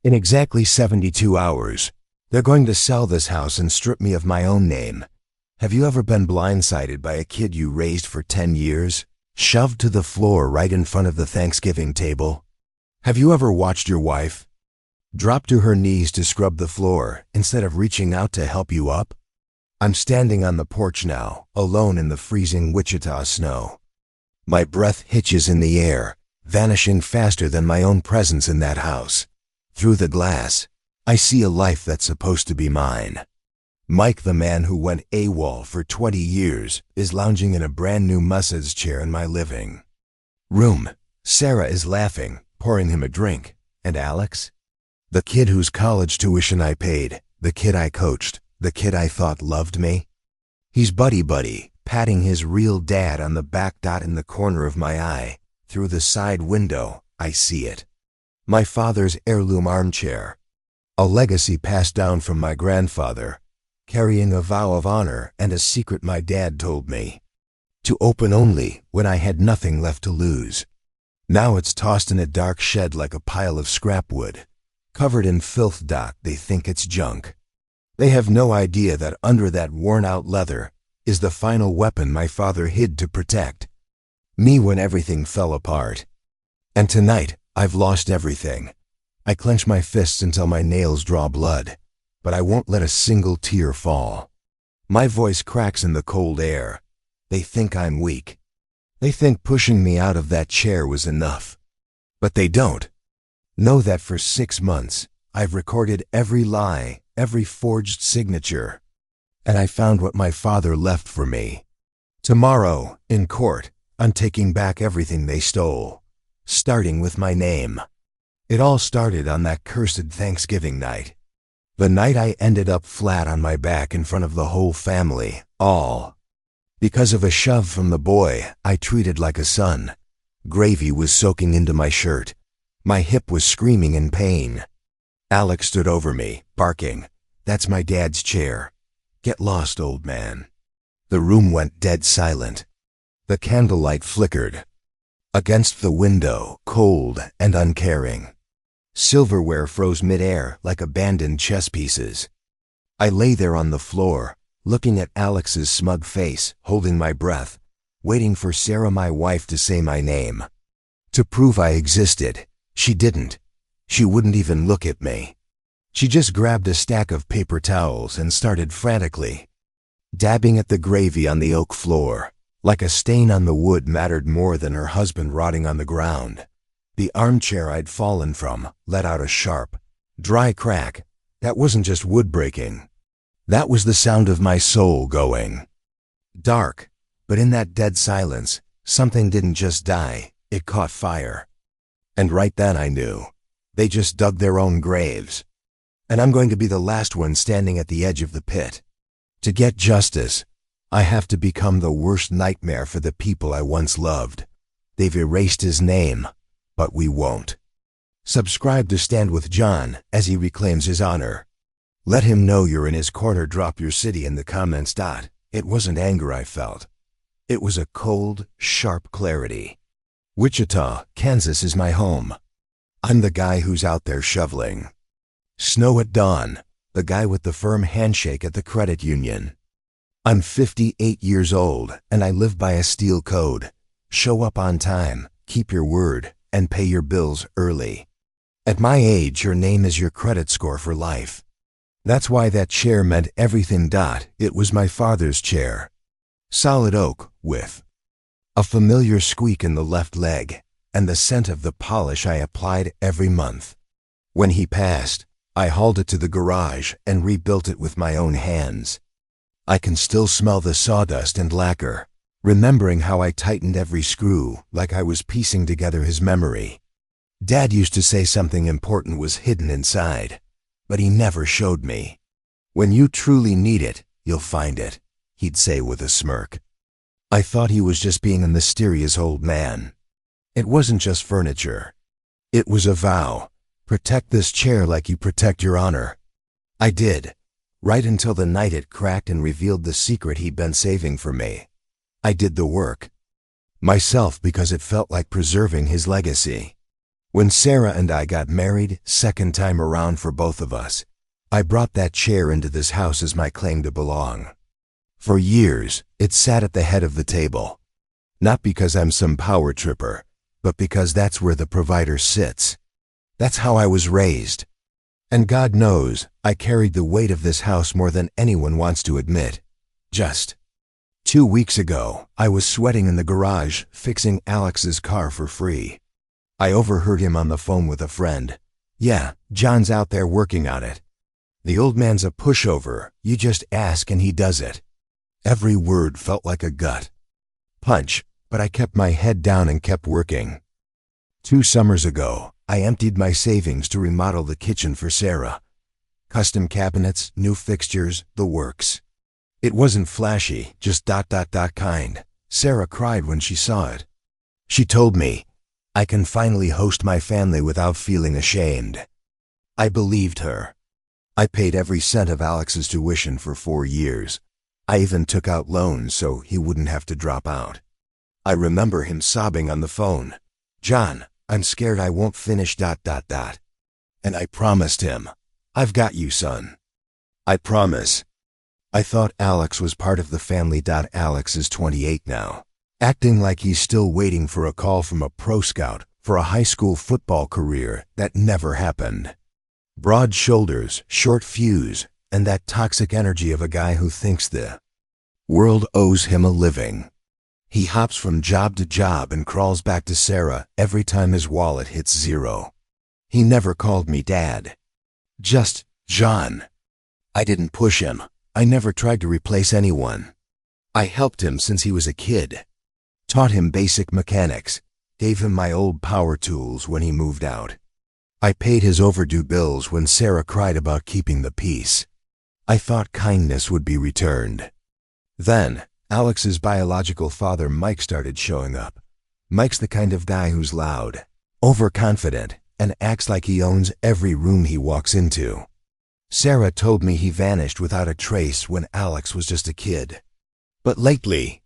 In exactly 72 hours, they're going to sell this house and strip me of my own name. Have you ever been blindsided by a kid you raised for 10 years, shoved to the floor right in front of the Thanksgiving table? Have you ever watched your wife drop to her knees to scrub the floor instead of reaching out to help you up? I'm standing on the porch now, alone in the freezing Wichita snow. My breath hitches in the air, vanishing faster than my own presence in that house. Through the glass, I see a life that's supposed to be mine. Mike, the man who went AWOL for 20 years, is lounging in a brand new massage chair in my living room. Sarah is laughing, pouring him a drink. And Alex? The kid whose college tuition I paid, the kid I coached, the kid I thought loved me? He's buddy-buddy, patting his real dad on the back dot in the corner of my eye. Through the side window, I see it. My father's heirloom armchair. A legacy passed down from my grandfather, carrying a vow of honor and a secret my dad told me to open only when I had nothing left to lose. Now it's tossed in a dark shed like a pile of scrap wood, covered in filth. They think it's junk. They have no idea that under that worn-out leather is the final weapon my father hid to protect me when everything fell apart. And tonight, I've lost everything. I clench my fists until my nails draw blood, but I won't let a single tear fall. My voice cracks in the cold air. They think I'm weak. They think pushing me out of that chair was enough. But they don't know that for 6 months, I've recorded every lie, every forged signature, and I found what my father left for me. Tomorrow, in court, I'm taking back everything they stole, starting with my name. It all started on that cursed Thanksgiving night. The night I ended up flat on my back in front of the whole family, all because of a shove from the boy I treated like a son. Gravy was soaking into my shirt. My hip was screaming in pain. Alex stood over me, barking, "That's my dad's chair. Get lost, old man." The room went dead silent. The candlelight flickered against the window, cold and uncaring. Silverware froze midair like abandoned chess pieces. I lay there on the floor, looking at Alex's smug face, holding my breath, waiting for Sarah, my wife, to say my name. To prove I existed. She didn't. She wouldn't even look at me. She just grabbed a stack of paper towels and started frantically dabbing at the gravy on the oak floor. Like a stain on the wood mattered more than her husband rotting on the ground. The armchair I'd fallen from let out a sharp, dry crack. That wasn't just wood breaking. That was the sound of my soul going dark. But in that dead silence, something didn't just die, it caught fire. And right then I knew. They just dug their own graves. And I'm going to be the last one standing at the edge of the pit. To get justice, I have to become the worst nightmare for the people I once loved. They've erased his name, but we won't. Subscribe to Stand with John as he reclaims his honor. Let him know you're in his corner. Drop your city in the comments. It wasn't anger I felt. It was a cold, sharp clarity. Wichita, Kansas is my home. I'm the guy who's out there shoveling snow at dawn, the guy with the firm handshake at the credit union. I'm 58 years old, and I live by a steel code. Show up on time, keep your word, and pay your bills early. At my age, your name is your credit score for life. That's why that chair meant everything. It was my father's chair. Solid oak, with a familiar squeak in the left leg, and the scent of the polish I applied every month. When he passed, I hauled it to the garage and rebuilt it with my own hands. I can still smell the sawdust and lacquer, remembering how I tightened every screw like I was piecing together his memory. Dad used to say something important was hidden inside, but he never showed me. "When you truly need it, you'll find it," he'd say with a smirk. I thought he was just being a mysterious old man. It wasn't just furniture. It was a vow. Protect this chair like you protect your honor. I did, right until the night it cracked and revealed the secret he'd been saving for me. I did the work myself because it felt like preserving his legacy. When Sarah and I got married, second time around for both of us, I brought that chair into this house as my claim to belong. For years, it sat at the head of the table. Not because I'm some power tripper, but because that's where the provider sits. That's how I was raised. And God knows, I carried the weight of this house more than anyone wants to admit. Just 2 weeks ago, I was sweating in the garage, fixing Alex's car for free. I overheard him on the phone with a friend. "Yeah, John's out there working on it. The old man's a pushover. You just ask and he does it." Every word felt like a gut punch, but I kept my head down and kept working. 2 summers ago, I emptied my savings to remodel the kitchen for Sarah. Custom cabinets, new fixtures, the works. It wasn't flashy, just ... kind. Sarah cried when she saw it. She told me, "I can finally host my family without feeling ashamed." I believed her. I paid every cent of Alex's tuition for 4 years. I even took out loans so he wouldn't have to drop out. I remember him sobbing on the phone. "John, I'm scared I won't finish ... And I promised him, "I've got you, son. I promise." I thought Alex was part of the family. Alex is 28 now, acting like he's still waiting for a call from a pro scout for a high school football career that never happened. Broad shoulders, short fuse, and that toxic energy of a guy who thinks the world owes him a living. He hops from job to job and crawls back to Sarah every time his wallet hits zero. He never called me dad. Just John. I didn't push him. I never tried to replace anyone. I helped him since he was a kid. Taught him basic mechanics. Gave him my old power tools when he moved out. I paid his overdue bills when Sarah cried about keeping the peace. I thought kindness would be returned. Then, Alex's biological father Mike started showing up. Mike's the kind of guy who's loud, overconfident, and acts like he owns every room he walks into. Sarah told me he vanished without a trace when Alex was just a kid. But lately,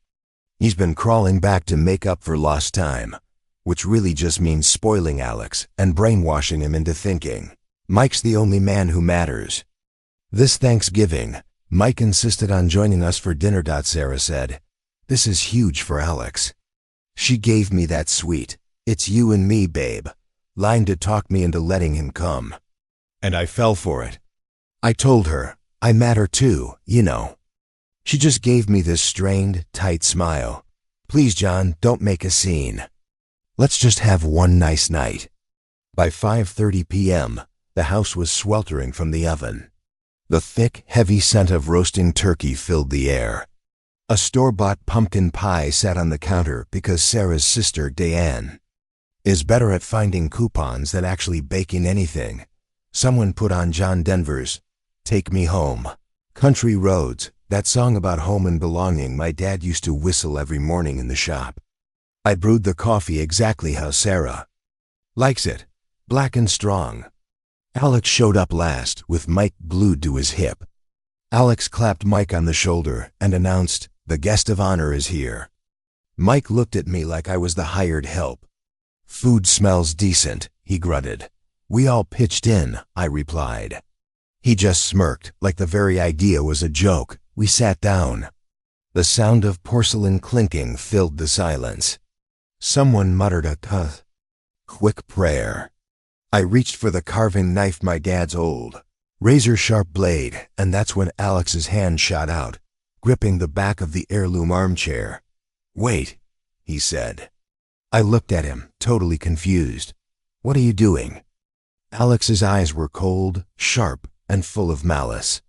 he's been crawling back to make up for lost time, which really just means spoiling Alex and brainwashing him into thinking Mike's the only man who matters. This Thanksgiving, Mike insisted on joining us for dinner. Sarah said, "This is huge for Alex." She gave me that sweet, "It's you and me, babe," line to talk me into letting him come. And I fell for it. I told her, I matter too, you know. She just gave me this strained, tight smile. "Please, John, don't make a scene. Let's just have one nice night." By 5:30 p.m., the house was sweltering from the oven. The thick, heavy scent of roasting turkey filled the air. A store-bought pumpkin pie sat on the counter because Sarah's sister, Diane, is better at finding coupons than actually baking anything. Someone put on John Denver's "Take Me Home." Country Roads, that song about home and belonging my dad used to whistle every morning in the shop. I brewed the coffee exactly how Sarah likes it, black and strong. Alex showed up last, with Mike glued to his hip. Alex clapped Mike on the shoulder and announced, "The guest of honor is here." Mike looked at me like I was the hired help. "Food smells decent," he grunted. "We all pitched in," I replied. He just smirked, like the very idea was a joke. We sat down. The sound of porcelain clinking filled the silence. Someone muttered a quick prayer. I reached for the carving knife, my dad's old, razor-sharp blade, and that's when Alex's hand shot out, gripping the back of the heirloom armchair. "Wait," he said. I looked at him, totally confused. "What are you doing?" Alex's eyes were cold, sharp, and full of malice.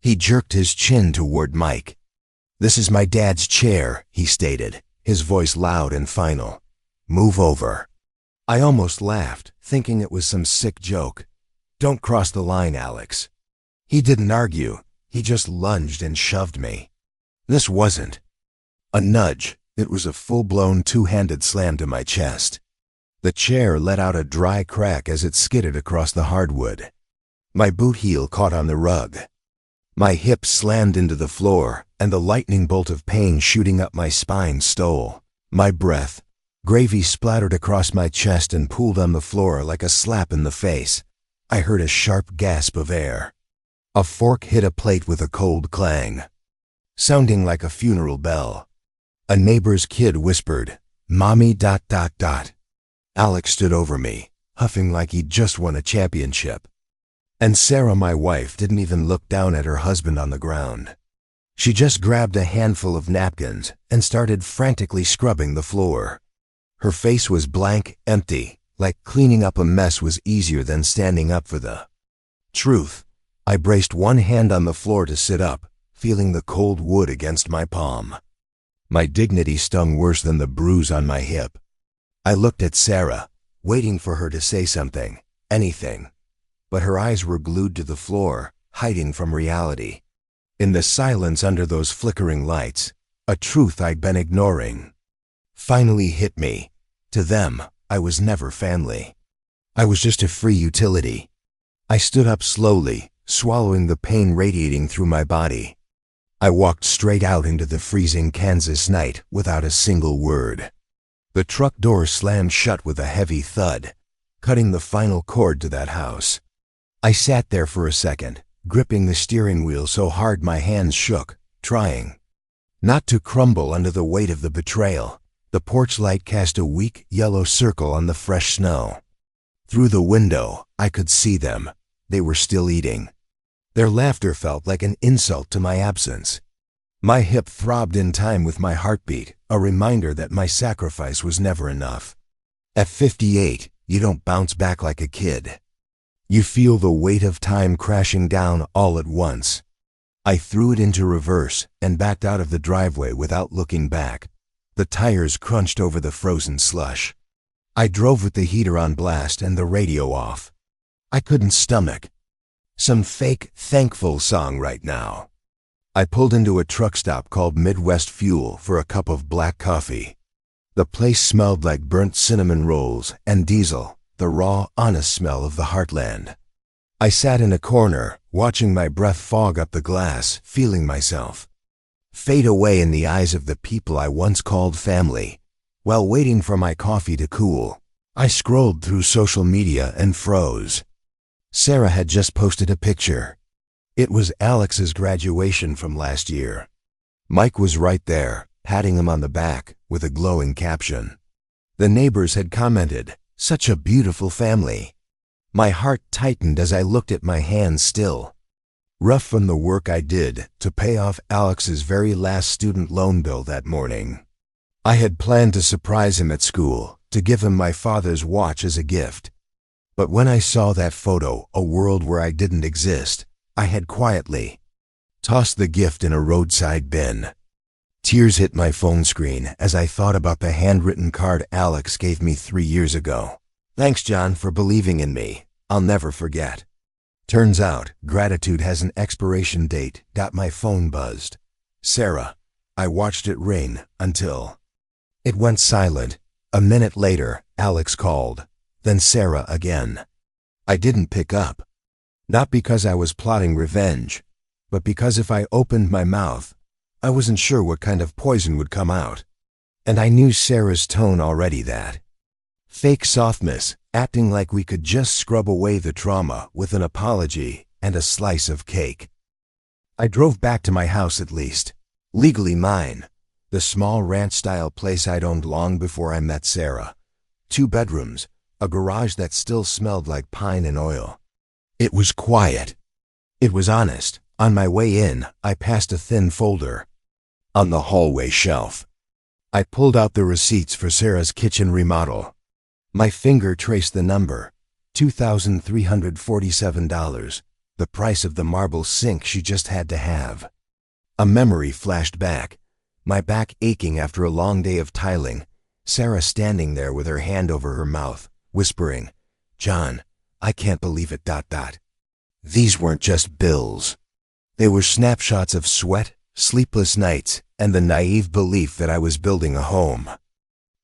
He jerked his chin toward Mike. "This is my dad's chair," he stated, his voice loud and final. "Move over." I almost laughed, thinking it was some sick joke. "Don't cross the line, Alex." He didn't argue. He just lunged and shoved me. This wasn't a nudge. It was a full-blown two-handed slam to my chest. The chair let out a dry crack as it skidded across the hardwood. My boot heel caught on the rug. My hip slammed into the floor, and the lightning bolt of pain shooting up my spine stole my breath, Gravy splattered across my chest and pooled on the floor like a slap in the face. I heard a sharp gasp of air. A fork hit a plate with a cold clang, sounding like a funeral bell. A neighbor's kid whispered, "Mommy ... Alex stood over me, huffing like he'd just won a championship. And Sarah, my wife, didn't even look down at her husband on the ground. She just grabbed a handful of napkins and started frantically scrubbing the floor. Her face was blank, empty, like cleaning up a mess was easier than standing up for the truth. I braced one hand on the floor to sit up, feeling the cold wood against my palm. My dignity stung worse than the bruise on my hip. I looked at Sarah, waiting for her to say something, anything. But her eyes were glued to the floor, hiding from reality. In the silence under those flickering lights, a truth I'd been ignoring finally hit me. To them, I was never family. I was just a free utility. I stood up slowly, swallowing the pain radiating through my body. I walked straight out into the freezing Kansas night without a single word. The truck door slammed shut with a heavy thud, cutting the final cord to that house. I sat there for a second, gripping the steering wheel so hard my hands shook, trying not to crumble under the weight of the betrayal. The porch light cast a weak, yellow circle on the fresh snow. Through the window, I could see them. They were still eating. Their laughter felt like an insult to my absence. My hip throbbed in time with my heartbeat, a reminder that my sacrifice was never enough. At 58, you don't bounce back like a kid. You feel the weight of time crashing down all at once. I threw it into reverse and backed out of the driveway without looking back. The tires crunched over the frozen slush. I drove with the heater on blast and the radio off. I couldn't stomach some fake, thankful song right now. I pulled into a truck stop called Midwest Fuel for a cup of black coffee. The place smelled like burnt cinnamon rolls and diesel, the raw, honest smell of the heartland. I sat in a corner, watching my breath fog up the glass, feeling myself fade away in the eyes of the people I once called family. While waiting for my coffee to cool, I scrolled through social media and froze. Sarah had just posted a picture. It was Alex's graduation from last year. Mike was right there, patting him on the back, with a glowing caption. The neighbors had commented, "Such a beautiful family." My heart tightened as I looked at my hands still rough from the work I did to pay off Alex's very last student loan bill that morning. I had planned to surprise him at school, to give him my father's watch as a gift. But when I saw that photo, a world where I didn't exist, I had quietly tossed the gift in a roadside bin. Tears hit my phone screen as I thought about the handwritten card Alex gave me 3 years ago. "Thanks, John, for believing in me. I'll never forget." Turns out, gratitude has an expiration date. My phone buzzed. Sarah. I watched it ring until it went silent. A minute later, Alex called. Then Sarah again. I didn't pick up. Not because I was plotting revenge, but because if I opened my mouth, I wasn't sure what kind of poison would come out. And I knew Sarah's tone already, that fake softness, acting like we could just scrub away the trauma with an apology and a slice of cake. I drove back to my house at least. Legally mine. The small ranch-style place I'd owned long before I met Sarah. 2 bedrooms, a garage that still smelled like pine and oil. It was quiet. It was honest. On my way in, I passed a thin folder on the hallway shelf. I pulled out the receipts for Sarah's kitchen remodel. My finger traced the number, $2,347, the price of the marble sink she just had to have. A memory flashed back, my back aching after a long day of tiling, Sarah standing there with her hand over her mouth, whispering, "John, I can't believe it. These weren't just bills. They were snapshots of sweat, sleepless nights, and the naive belief that I was building a home.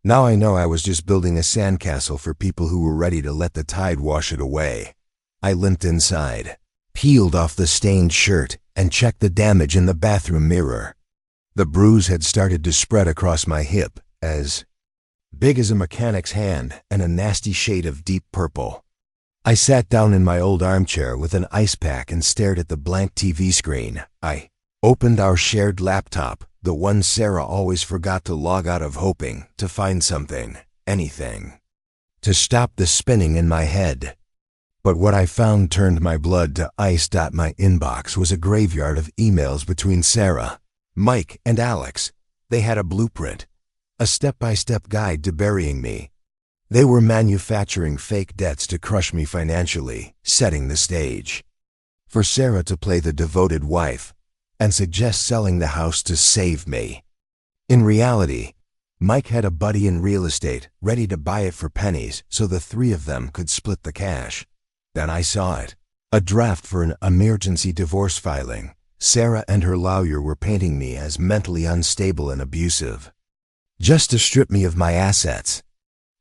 Now I know I was just building a sandcastle for people who were ready to let the tide wash it away." I limped inside, peeled off the stained shirt, and checked the damage in the bathroom mirror. The bruise had started to spread across my hip as big as a mechanic's hand and a nasty shade of deep purple. I sat down in my old armchair with an ice pack and stared at the blank TV screen. I opened our shared laptop, the one Sarah always forgot to log out of, hoping to find something, anything, to stop the spinning in my head. But what I found turned my blood to ice. My inbox was a graveyard of emails between Sarah, Mike, and Alex. They had a blueprint, a step-by-step guide to burying me. They were manufacturing fake debts to crush me financially, setting the stage for Sarah to play the devoted wife and suggest selling the house to save me. In reality, Mike had a buddy in real estate ready to buy it for pennies so the three of them could split the cash. Then I saw it, a draft for an emergency divorce filing. Sarah and her lawyer were painting me as mentally unstable and abusive, just to strip me of my assets.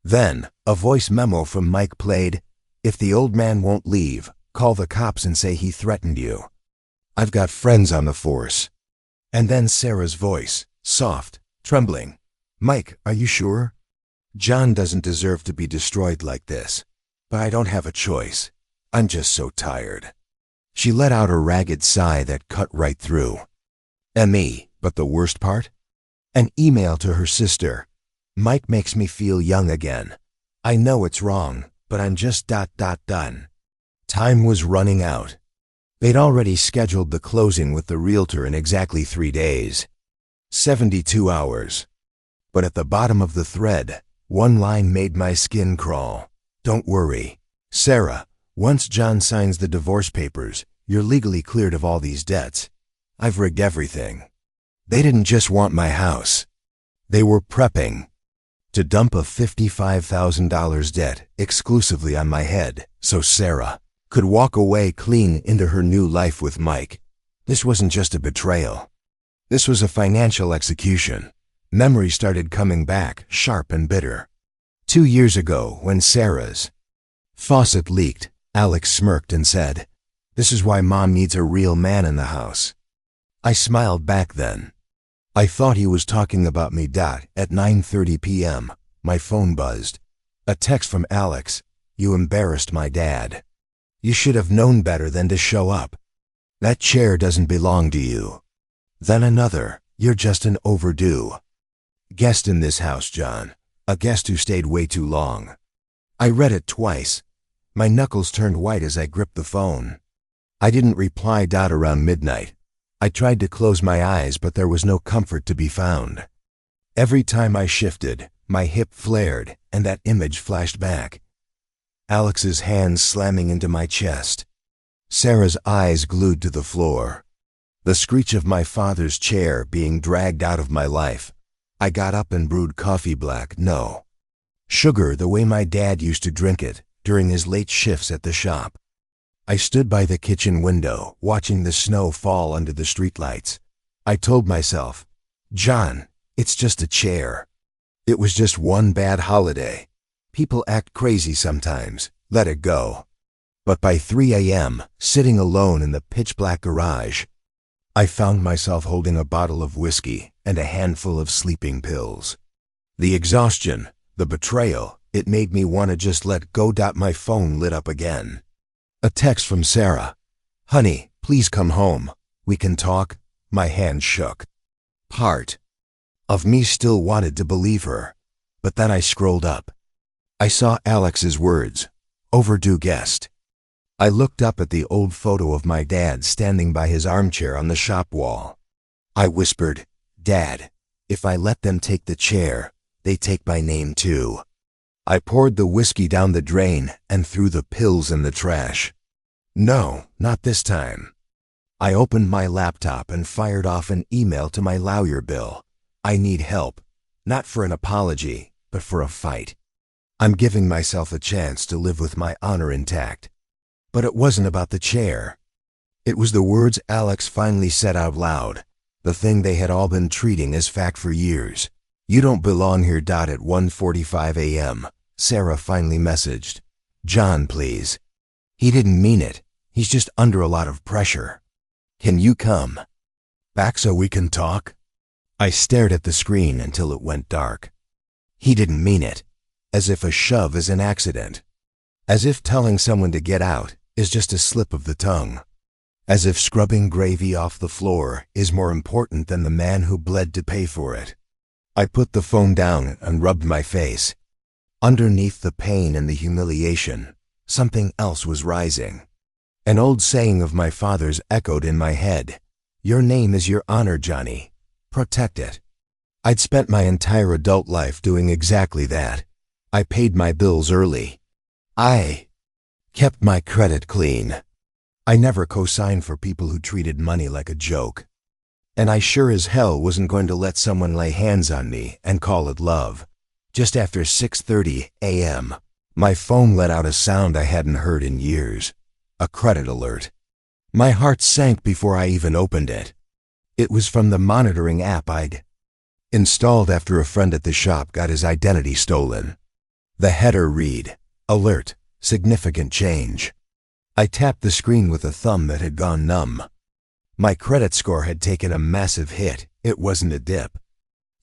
Then, a voice memo from Mike played, "If the old man won't leave, call the cops and say he threatened you. I've got friends on the force." And then Sarah's voice, soft, trembling. "Mike, are you sure? John doesn't deserve to be destroyed like this, but I don't have a choice. I'm just so tired." She let out a ragged sigh that cut right through. And me, but the worst part? An email to her sister. "Mike makes me feel young again. I know it's wrong, but I'm just done." Time was running out. They'd already scheduled the closing with the realtor in exactly 3 days. 72 hours. But at the bottom of the thread, one line made my skin crawl. "Don't worry, Sarah. Once John signs the divorce papers, you're legally cleared of all these debts. I've rigged everything." They didn't just want my house. They were prepping to dump a $55,000 debt exclusively on my head so Sarah could walk away clean into her new life with Mike. This wasn't just a betrayal. This was a financial execution. Memory started coming back, sharp and bitter. 2 years ago, when Sarah's faucet leaked, Alex smirked and said, "This is why Mom needs a real man in the house." I smiled back then. I thought he was talking about me. At 9:30 p.m., my phone buzzed. A text from Alex. "You embarrassed my dad. You should have known better than to show up. That chair doesn't belong to you." Then another. "You're just an overdue guest in this house, John. A guest who stayed way too long." I read it twice. My knuckles turned white as I gripped the phone. I didn't reply. Around midnight, I tried to close my eyes, but there was no comfort to be found. Every time I shifted, my hip flared, and that image flashed back. Alex's hands slamming into my chest. Sarah's eyes glued to the floor. The screech of my father's chair being dragged out of my life. I got up and brewed coffee black, no sugar, the way my dad used to drink it during his late shifts at the shop. I stood by the kitchen window, watching the snow fall under the streetlights. I told myself, "John, it's just a chair. It was just one bad holiday. People act crazy sometimes. Let it go." But by 3 a.m., sitting alone in the pitch-black garage, I found myself holding a bottle of whiskey and a handful of sleeping pills. The exhaustion, the betrayal, it made me want to just let go. My phone lit up again. A text from Sarah. "Honey, please come home. We can talk." My hand shook. Part of me still wanted to believe her, but then I scrolled up. I saw Alex's words, "Overdue guest." I looked up at the old photo of my dad standing by his armchair on the shop wall. I whispered, "Dad, if I let them take the chair, they take my name too." I poured the whiskey down the drain and threw the pills in the trash. No, not this time. I opened my laptop and fired off an email to my lawyer bill. I need help, not for an apology, but for a fight. I'm giving myself a chance to live with my honor intact. But it wasn't about the chair. It was the words Alex finally said out loud, the thing they had all been treating as fact for years. "You don't belong here." At 1:45 a.m., Sarah finally messaged, "John, please. He didn't mean it. He's just under a lot of pressure. Can you come back so we can talk?" I stared at the screen until it went dark. He didn't mean it. As if a shove is an accident. As if telling someone to get out is just a slip of the tongue. As if scrubbing gravy off the floor is more important than the man who bled to pay for it. I put the phone down and rubbed my face. Underneath the pain and the humiliation, something else was rising. An old saying of my father's echoed in my head. Your name is your honor, Johnny. Protect it. I'd spent my entire adult life doing exactly that. I paid my bills early. I kept my credit clean. I never co-signed for people who treated money like a joke. And I sure as hell wasn't going to let someone lay hands on me and call it love. Just after 6:30 a.m., my phone let out a sound I hadn't heard in years. A credit alert. My heart sank before I even opened it. It was from the monitoring app I'd installed after a friend at the shop got his identity stolen. The header read, Alert, significant change. I tapped the screen with a thumb that had gone numb. My credit score had taken a massive hit. It wasn't a dip.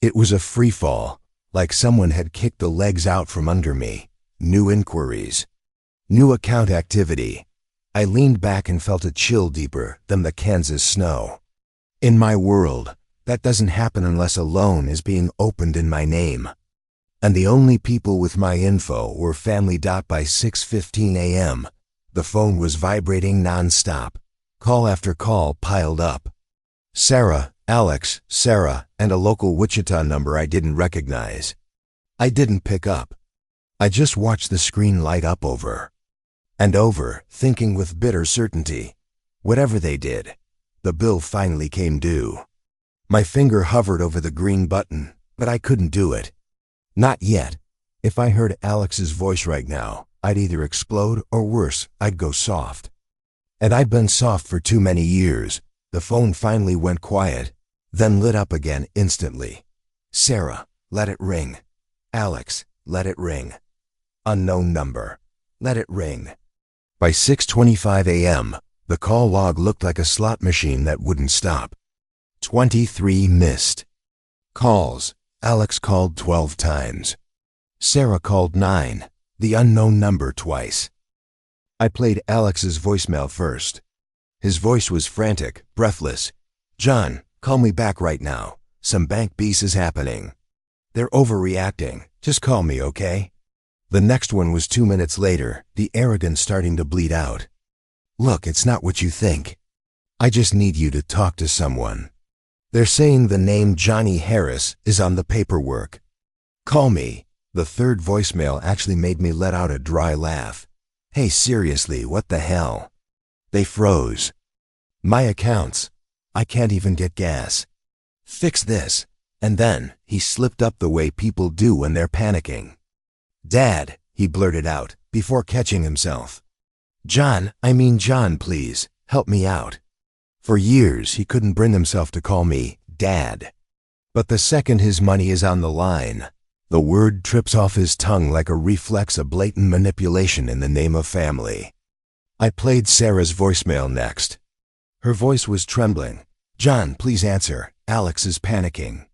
It was a free fall, like someone had kicked the legs out from under me. New inquiries. New account activity. I leaned back and felt a chill deeper than the Kansas snow. In my world, that doesn't happen unless a loan is being opened in my name. And the only people with my info were family. By 6:15 a.m., the phone was vibrating nonstop. Call after call piled up. Sarah, Alex, Sarah, and a local Wichita number I didn't recognize. I didn't pick up. I just watched the screen light up over and over, thinking with bitter certainty. Whatever they did, the bill finally came due. My finger hovered over the green button, but I couldn't do it. Not yet. If I heard Alex's voice right now, I'd either explode or worse, I'd go soft. And I'd been soft for too many years. The phone finally went quiet, then lit up again instantly. Sarah, let it ring. Alex, let it ring. Unknown number. Let it ring. By 6:25 a.m., the call log looked like a slot machine that wouldn't stop. 23 missed calls. Alex called 12 times. Sarah called 9, the unknown number twice. I played Alex's voicemail first. His voice was frantic, breathless. John, call me back right now. Some bank BS is happening. They're overreacting. Just call me, okay? The next one was 2 minutes later, the arrogance starting to bleed out. Look, it's not what you think. I just need you to talk to someone. They're saying the name Johnny Harris is on the paperwork. Call me. The third voicemail actually made me let out a dry laugh. Hey, seriously, what the hell? They froze. My accounts. I can't even get gas. Fix this. And then, he slipped up the way people do when they're panicking. Dad, he blurted out, before catching himself. John, please, help me out. For years, he couldn't bring himself to call me Dad. But the second his money is on the line, the word trips off his tongue like a reflex of blatant manipulation in the name of family. I played Sarah's voicemail next. Her voice was trembling. John, please answer. Alex is panicking.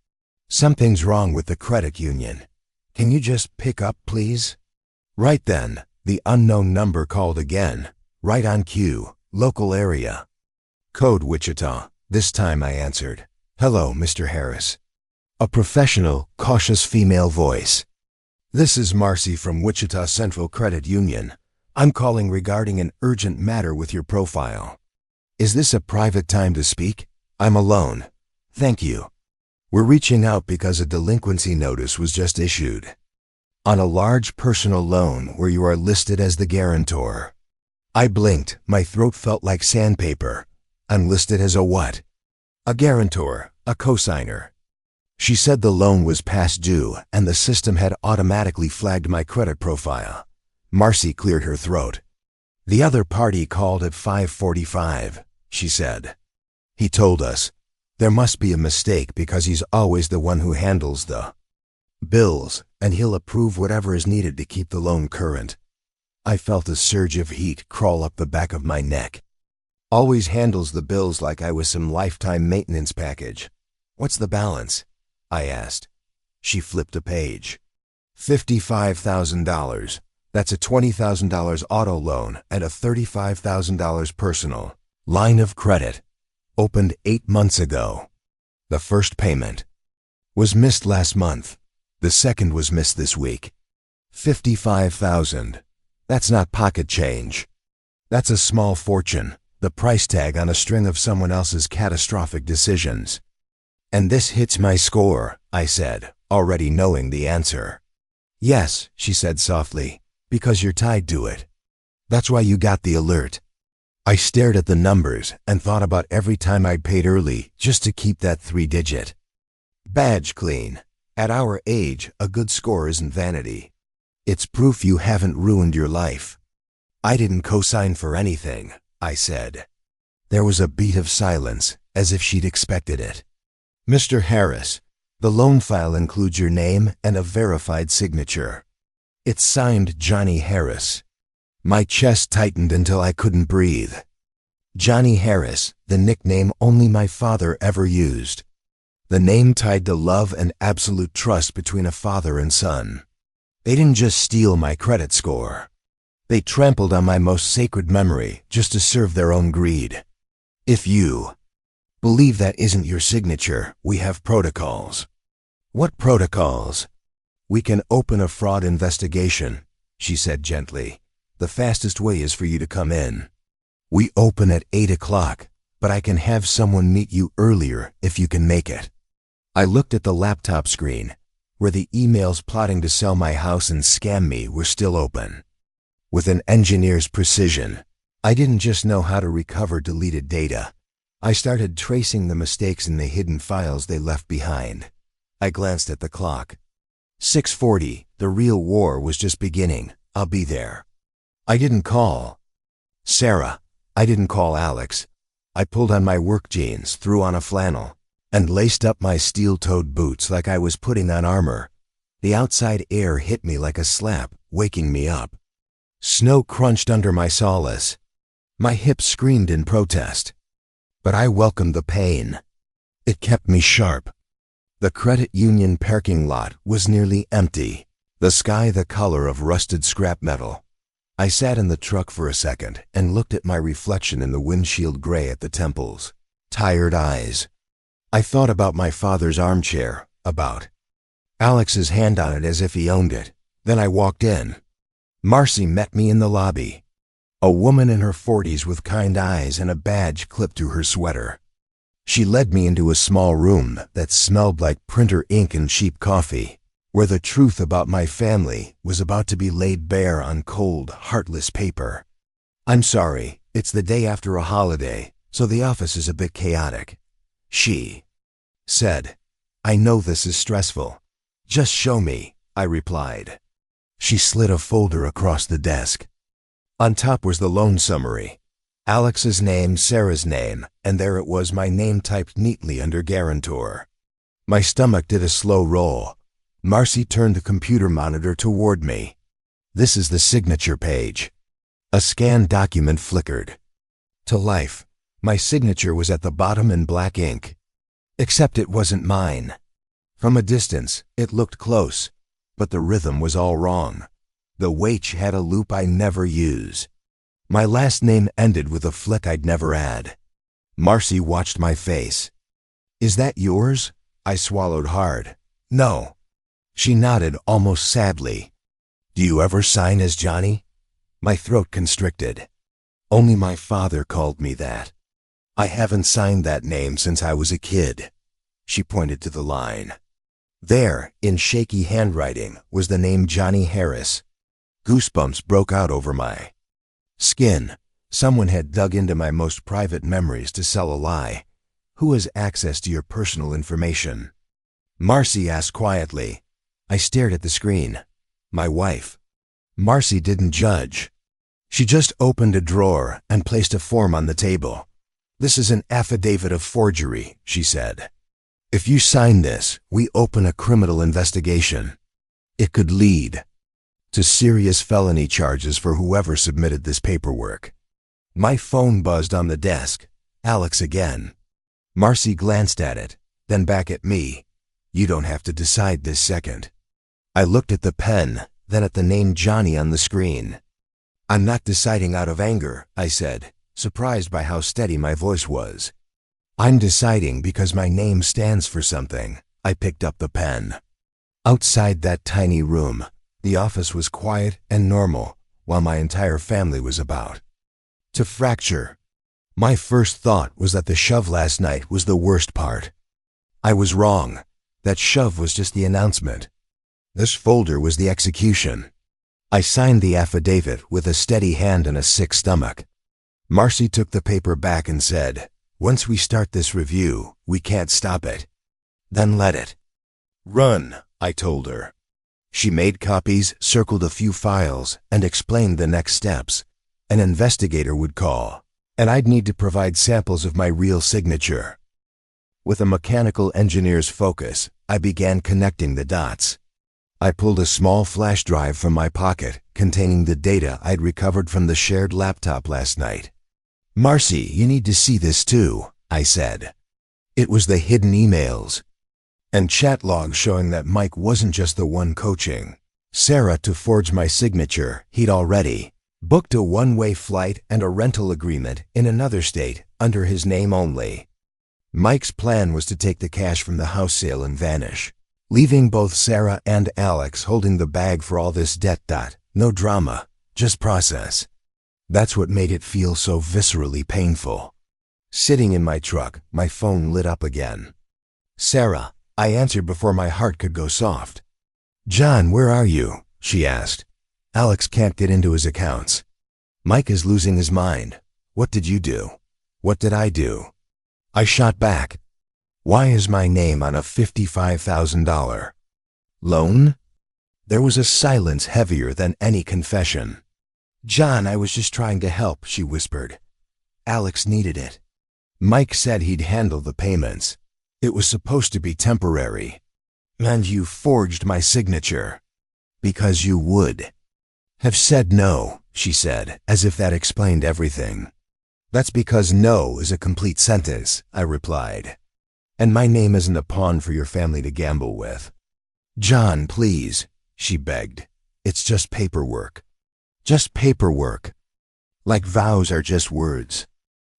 Something's wrong with the credit union. Can you just pick up, please? Right then, the unknown number called again. Right on cue. Local area. Code Wichita. This time I answered. Hello, Mr. Harris. A professional, cautious female voice. This is Marcy from Wichita Central Credit Union. I'm calling regarding an urgent matter with your profile. Is this a private time to speak? I'm alone. Thank you. We're reaching out because a delinquency notice was just issued on a large personal loan where you are listed as the guarantor. I blinked. My throat felt like sandpaper. I'm listed as a what? A guarantor, a cosigner. She said the loan was past due and the system had automatically flagged my credit profile. Marcy cleared her throat. The other party called at 5:45, she said. He told us. There must be a mistake because he's always the one who handles the bills, and he'll approve whatever is needed to keep the loan current. I felt a surge of heat crawl up the back of my neck. Always handles the bills like I was some lifetime maintenance package. What's the balance? I asked. She flipped a page. $55,000. That's a $20,000 auto loan and a $35,000 personal line of credit. Opened 8 months ago. The first payment was missed last month. The second was missed this week. $55,000. That's not pocket change. That's a small fortune, the price tag on a string of someone else's catastrophic decisions. And this hits my score, I said, already knowing the answer. Yes, she said softly, because you're tied to it. That's why you got the alert. I stared at the numbers and thought about every time I'd paid early just to keep that 3-digit badge clean. At our age, a good score isn't vanity. It's proof you haven't ruined your life. I didn't co-sign for anything, I said. There was a beat of silence, as if she'd expected it. Mr. Harris, the loan file includes your name and a verified signature. It's signed Johnny Harris. My chest tightened until I couldn't breathe. Johnny Harris, the nickname only my father ever used. The name tied to love and absolute trust between a father and son. They didn't just steal my credit score. They trampled on my most sacred memory just to serve their own greed. If you believe that isn't your signature, we have protocols. What protocols? We can open a fraud investigation, she said gently. The fastest way is for you to come in. We open at 8 o'clock, but I can have someone meet you earlier if you can make it. I looked at the laptop screen, where the emails plotting to sell my house and scam me were still open. With an engineer's precision, I didn't just know how to recover deleted data. I started tracing the mistakes in the hidden files they left behind. I glanced at the clock. 6:40, the real war was just beginning. I'll be there. I didn't call Sarah. I didn't call Alex. I pulled on my work jeans, threw on a flannel, and laced up my steel-toed boots like I was putting on armor. The outside air hit me like a slap, waking me up. Snow crunched under my solace. My hips screamed in protest. But I welcomed the pain. It kept me sharp. The credit union parking lot was nearly empty, the sky the color of rusted scrap metal. I sat in the truck for a second and looked at my reflection in the windshield gray at the temples. Tired eyes. I thought about my father's armchair, about Alex's hand on it as if he owned it. Then I walked in. Marcy met me in the lobby. A woman in her 40s with kind eyes and a badge clipped to her sweater. She led me into a small room that smelled like printer ink and cheap coffee, where the truth about my family was about to be laid bare on cold, heartless paper. I'm sorry, it's the day after a holiday, so the office is a bit chaotic, she said. I know this is stressful. Just show me, I replied. She slid a folder across the desk. On top was the loan summary. Alex's name, Sarah's name, and there it was, my name typed neatly under guarantor. My stomach did a slow roll. Marcy turned the computer monitor toward me. This is the signature page. A scanned document flickered to life. My signature was at the bottom in black ink. Except it wasn't mine. From a distance, it looked close, but the rhythm was all wrong. The H had a loop I never use. My last name ended with a flick I'd never add. Marcy watched my face. Is that yours? I swallowed hard. No. She nodded almost sadly. Do you ever sign as Johnny? My throat constricted. Only my father called me that. I haven't signed that name since I was a kid. She pointed to the line. There, in shaky handwriting, was the name Johnny Harris. Goosebumps broke out over my skin. Someone had dug into my most private memories to sell a lie. Who has access to your personal information? Marcy asked quietly. I stared at the screen. My wife. Marcy didn't judge. She just opened a drawer and placed a form on the table. This is an affidavit of forgery, she said. If you sign this, we open a criminal investigation. It could lead to serious felony charges for whoever submitted this paperwork. My phone buzzed on the desk. Alex again. Marcy glanced at it, then back at me. You don't have to decide this second. I looked at the pen, then at the name Johnny on the screen. "I'm not deciding out of anger," I said, surprised by how steady my voice was. "I'm deciding because my name stands for something." I picked up the pen. Outside that tiny room, the office was quiet and normal, while my entire family was about. To fracture. My first thought was that the shove last night was the worst part. I was wrong. That shove was just the announcement. This folder was the execution. I signed the affidavit with a steady hand and a sick stomach. Marcy took the paper back and said, "Once we start this review, we can't stop it." "Then let it run," I told her. She made copies, circled a few files, and explained the next steps. An investigator would call, and I'd need to provide samples of my real signature. With a mechanical engineer's focus, I began connecting the dots. I pulled a small flash drive from my pocket containing the data I'd recovered from the shared laptop last night. "Marcy, you need to see this too," I said. It was the hidden emails and chat logs showing that Mike wasn't just the one coaching Sarah to forge my signature. He'd already booked a one-way flight and a rental agreement in another state under his name only. Mike's plan was to take the cash from the house sale and vanish, leaving both Sarah and Alex holding the bag for all this debt. No drama, just process. That's what made it feel so viscerally painful. Sitting in my truck, my phone lit up again. "Sarah," I answered before my heart could go soft. "John, where are you?" she asked. "Alex can't get into his accounts. Mike is losing his mind. What did you do? What did I do?" I shot back. "Why is my name on a $55,000 loan?" There was a silence heavier than any confession. "John, I was just trying to help," she whispered. "Alex needed it. Mike said he'd handle the payments. It was supposed to be temporary. And you forged my signature. Because you would have said no," she said, as if that explained everything. "That's because no is a complete sentence," I replied. "And my name isn't a pawn for your family to gamble with." "John, please," she begged. "It's just paperwork. Just paperwork. Like vows are just words.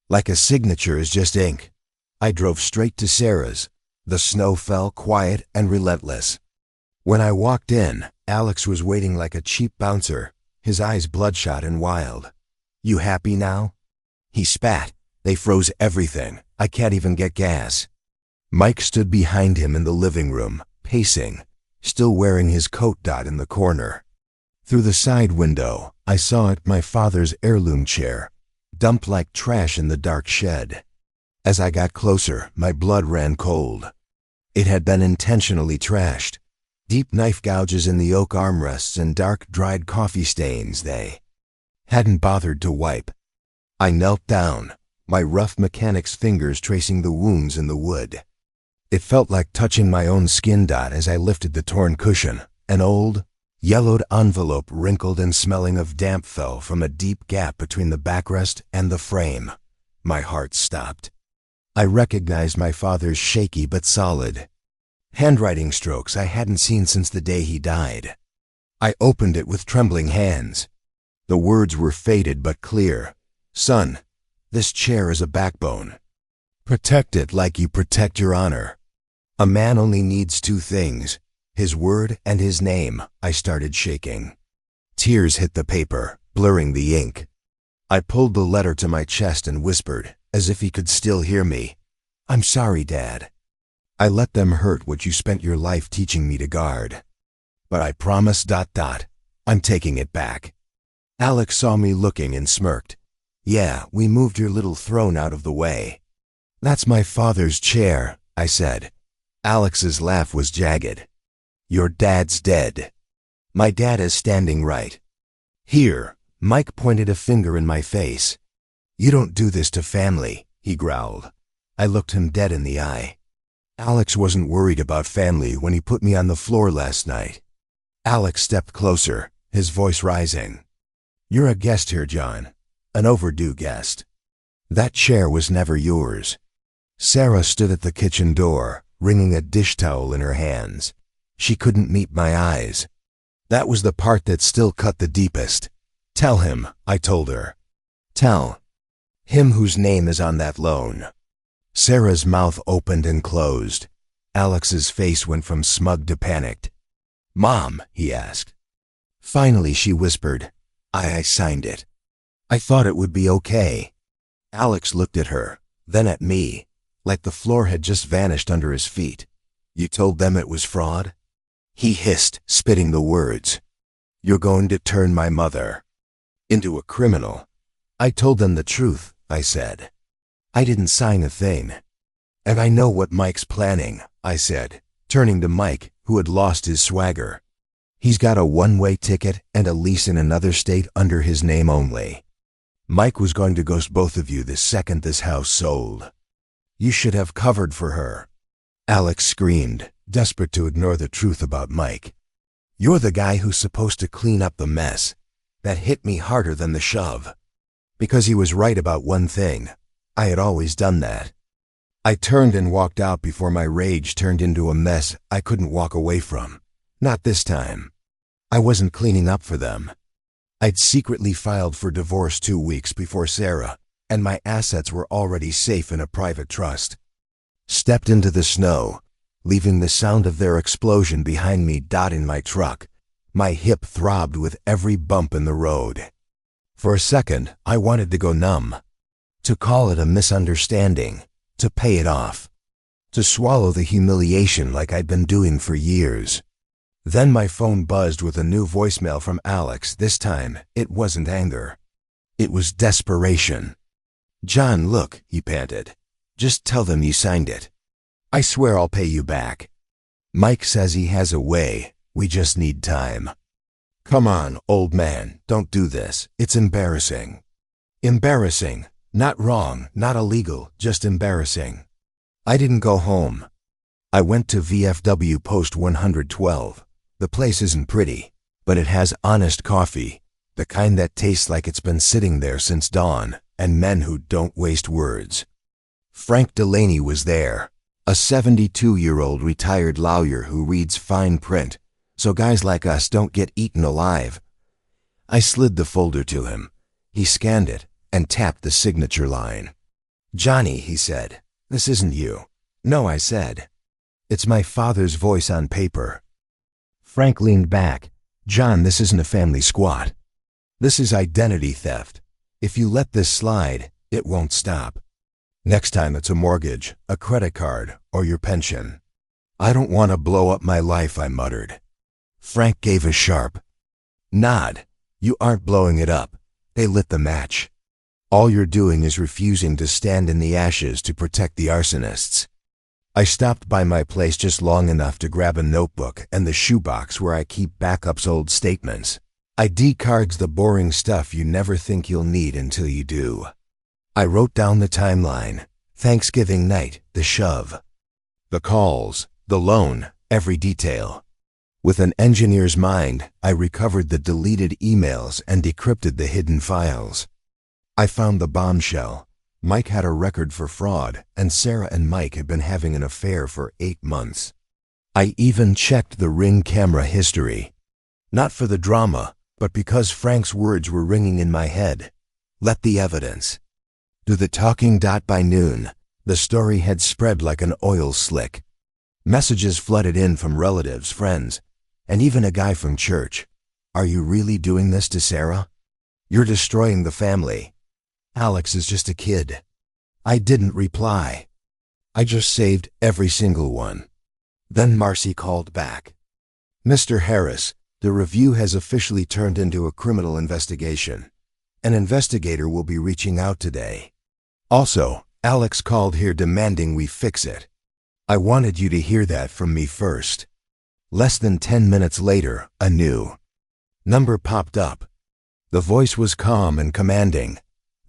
Like a signature is just ink." I drove straight to Sarah's. The snow fell quiet and relentless. When I walked in, Alex was waiting like a cheap bouncer, his eyes bloodshot and wild. "You happy now?" He spat. "They froze everything. I can't even get gas." Mike stood behind him in the living room, pacing, still wearing his coat. In the corner. Through the side window, I saw my father's heirloom chair, dumped like trash in the dark shed. As I got closer, my blood ran cold. It had been intentionally trashed. Deep knife gouges in the oak armrests and dark, dried coffee stains they hadn't bothered to wipe. I knelt down, my rough mechanic's fingers tracing the wounds in the wood. It felt like touching my own skin. As I lifted the torn cushion, an old, yellowed envelope wrinkled and smelling of damp fell from a deep gap between the backrest and the frame. My heart stopped. I recognized my father's shaky but solid handwriting strokes I hadn't seen since the day he died. I opened it with trembling hands. The words were faded but clear. "Son, this chair is a backbone. Protect it like you protect your honor. A man only needs two things, his word and his name." I started shaking. Tears hit the paper, blurring the ink. I pulled the letter to my chest and whispered, as if he could still hear me, "I'm sorry, Dad. I let them hurt what you spent your life teaching me to guard. But I promise... I'm taking it back." Alex saw me looking and smirked. "Yeah, we moved your little throne out of the way." "That's my father's chair," I said. Alex's laugh was jagged. "Your dad's dead. My dad is standing right here." Mike pointed a finger in my face. "You don't do this to family," he growled. I looked him dead in the eye. Alex wasn't worried about family when he put me on the floor last night. Alex stepped closer, his voice rising. "You're a guest here, John. An overdue guest. That chair was never yours." Sarah stood at the kitchen door, wringing a dish towel in her hands. She couldn't meet my eyes. That was the part that still cut the deepest. Tell him, I told her. Tell him whose name is on that loan. Sarah's mouth opened and closed. Alex's face went from smug to panicked. Mom, he asked. Finally, she whispered, I signed it. I thought it would be okay. Alex looked at her, then at me, like the floor had just vanished under his feet. You told them it was fraud? He hissed, spitting the words. You're going to turn my mother into a criminal. I told them the truth, I said. I didn't sign a thing. And I know what Mike's planning, I said, turning to Mike, who had lost his swagger. He's got a one-way ticket and a lease in another state under his name only. Mike was going to ghost both of you the second this house sold. You should have covered for her. Alex screamed, desperate to ignore the truth about Mike. You're the guy who's supposed to clean up the mess. That hit me harder than the shove. Because he was right about one thing. I had always done that. I turned and walked out before my rage turned into a mess I couldn't walk away from. Not this time. I wasn't cleaning up for them. I'd secretly filed for divorce 2 weeks before Sarah, and my assets were already safe in a private trust. Stepped into the snow, leaving the sound of their explosion behind me dotting my truck. My hip throbbed with every bump in the road. For a second, I wanted to go numb. To call it a misunderstanding. To pay it off. To swallow the humiliation like I'd been doing for years. Then my phone buzzed with a new voicemail from Alex. This time, it wasn't anger. It was desperation. John, look, he panted. Just tell them you signed it. I swear I'll pay you back. Mike says he has a way. We just need time. Come on, old man, don't do this. It's embarrassing. Embarrassing. Not wrong, not illegal, just embarrassing. I didn't go home. I went to VFW Post 112. The place isn't pretty, but it has honest coffee, the kind that tastes like it's been sitting there since dawn, and men who don't waste words. Frank Delaney was there, a 72-year-old retired lawyer who reads fine print, so guys like us don't get eaten alive. I slid the folder to him. He scanned it and tapped the signature line. Johnny, he said, this isn't you. No, I said. It's my father's voice on paper. Frank leaned back. John, this isn't a family squat. This is identity theft. If you let this slide, it won't stop. Next time it's a mortgage, a credit card, or your pension. I don't want to blow up my life, I muttered. Frank gave a sharp nod. You aren't blowing it up. They lit the match. All you're doing is refusing to stand in the ashes to protect the arsonists. I stopped by my place just long enough to grab a notebook and the shoebox where I keep backups, old statements. ID cards, the boring stuff you never think you'll need until you do. I wrote down the timeline. Thanksgiving night, the shove. The calls, the loan, every detail. With an engineer's mind, I recovered the deleted emails and decrypted the hidden files. I found the bombshell. Mike had a record for fraud, and Sarah and Mike had been having an affair for 8 months. I even checked the Ring camera history. Not for the drama, but because Frank's words were ringing in my head. Let the evidence do the talking. By noon, the story had spread like an oil slick. Messages flooded in from relatives, friends, and even a guy from church. Are you really doing this to Sarah? You're destroying the family. Alex is just a kid. I didn't reply. I just saved every single one. Then Marcy called back. Mr. Harris, the review has officially turned into a criminal investigation. An investigator will be reaching out today. Also, Alex called here demanding we fix it. I wanted you to hear that from me first. Less than 10 minutes later, a new number popped up. The voice was calm and commanding.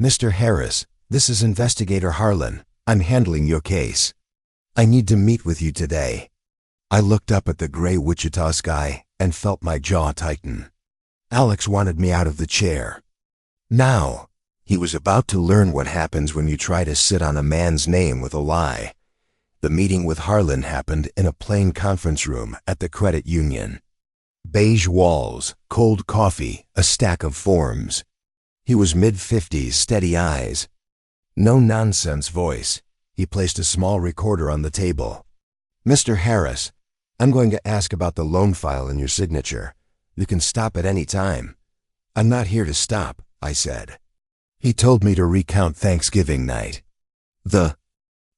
Mr. Harris, this is Investigator Harlan. I'm handling your case. I need to meet with you today. I looked up at the gray Wichita sky and felt my jaw tighten. Alex wanted me out of the chair. Now, he was about to learn what happens when you try to sit on a man's name with a lie. The meeting with Harlan happened in a plain conference room at the credit union. Beige walls, cold coffee, a stack of forms. He was mid-50s, steady eyes. No-nonsense voice. He placed a small recorder on the table. "Mr. Harris, I'm going to ask about the loan file and your signature. You can stop at any time." "I'm not here to stop," I said. He told me to recount Thanksgiving night. The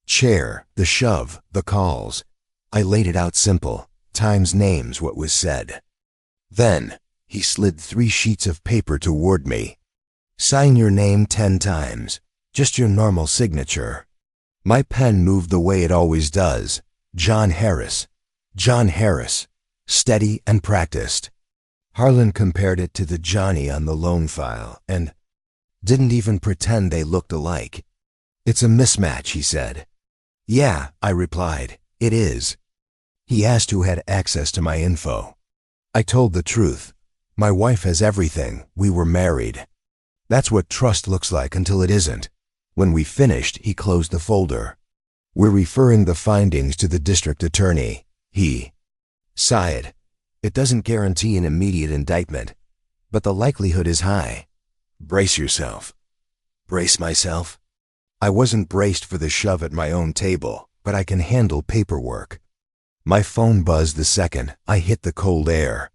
chair, the shove, the calls. I laid it out simple, times names, what was said. Then he slid 3 sheets of paper toward me. "Sign your name 10 times, just your normal signature." My pen moved the way it always does. John Harris. John Harris. Steady and practiced. Harlan compared it to the Johnny on the loan file and didn't even pretend they looked alike. "It's a mismatch," he said. "Yeah," I replied, "it is." He asked who had access to my info. I told the truth. "My wife has everything. We were married." That's what trust looks like until it isn't. When we finished, he closed the folder. "We're referring the findings to the district attorney." He sighed. "It doesn't guarantee an immediate indictment, but the likelihood is high." Brace yourself. Brace myself? I wasn't braced for the shove at my own table, but I can handle paperwork. My phone buzzed the second I hit the cold air.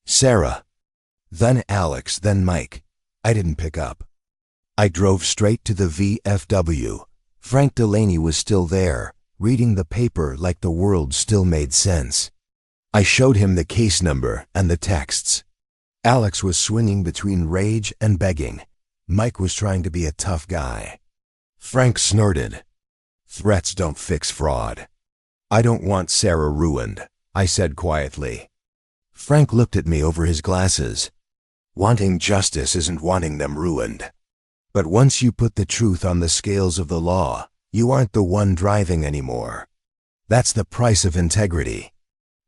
Sarah. Then Alex, then Mike. I didn't pick up. I drove straight to the VFW. Frank Delaney was still there, reading the paper like the world still made sense. I showed him the case number and the texts. Alex was swinging between rage and begging. Mike was trying to be a tough guy. Frank snorted. "Threats don't fix fraud." "I don't want Sarah ruined," I said quietly. Frank looked at me over his glasses. "Wanting justice isn't wanting them ruined. But once you put the truth on the scales of the law, you aren't the one driving anymore. That's the price of integrity."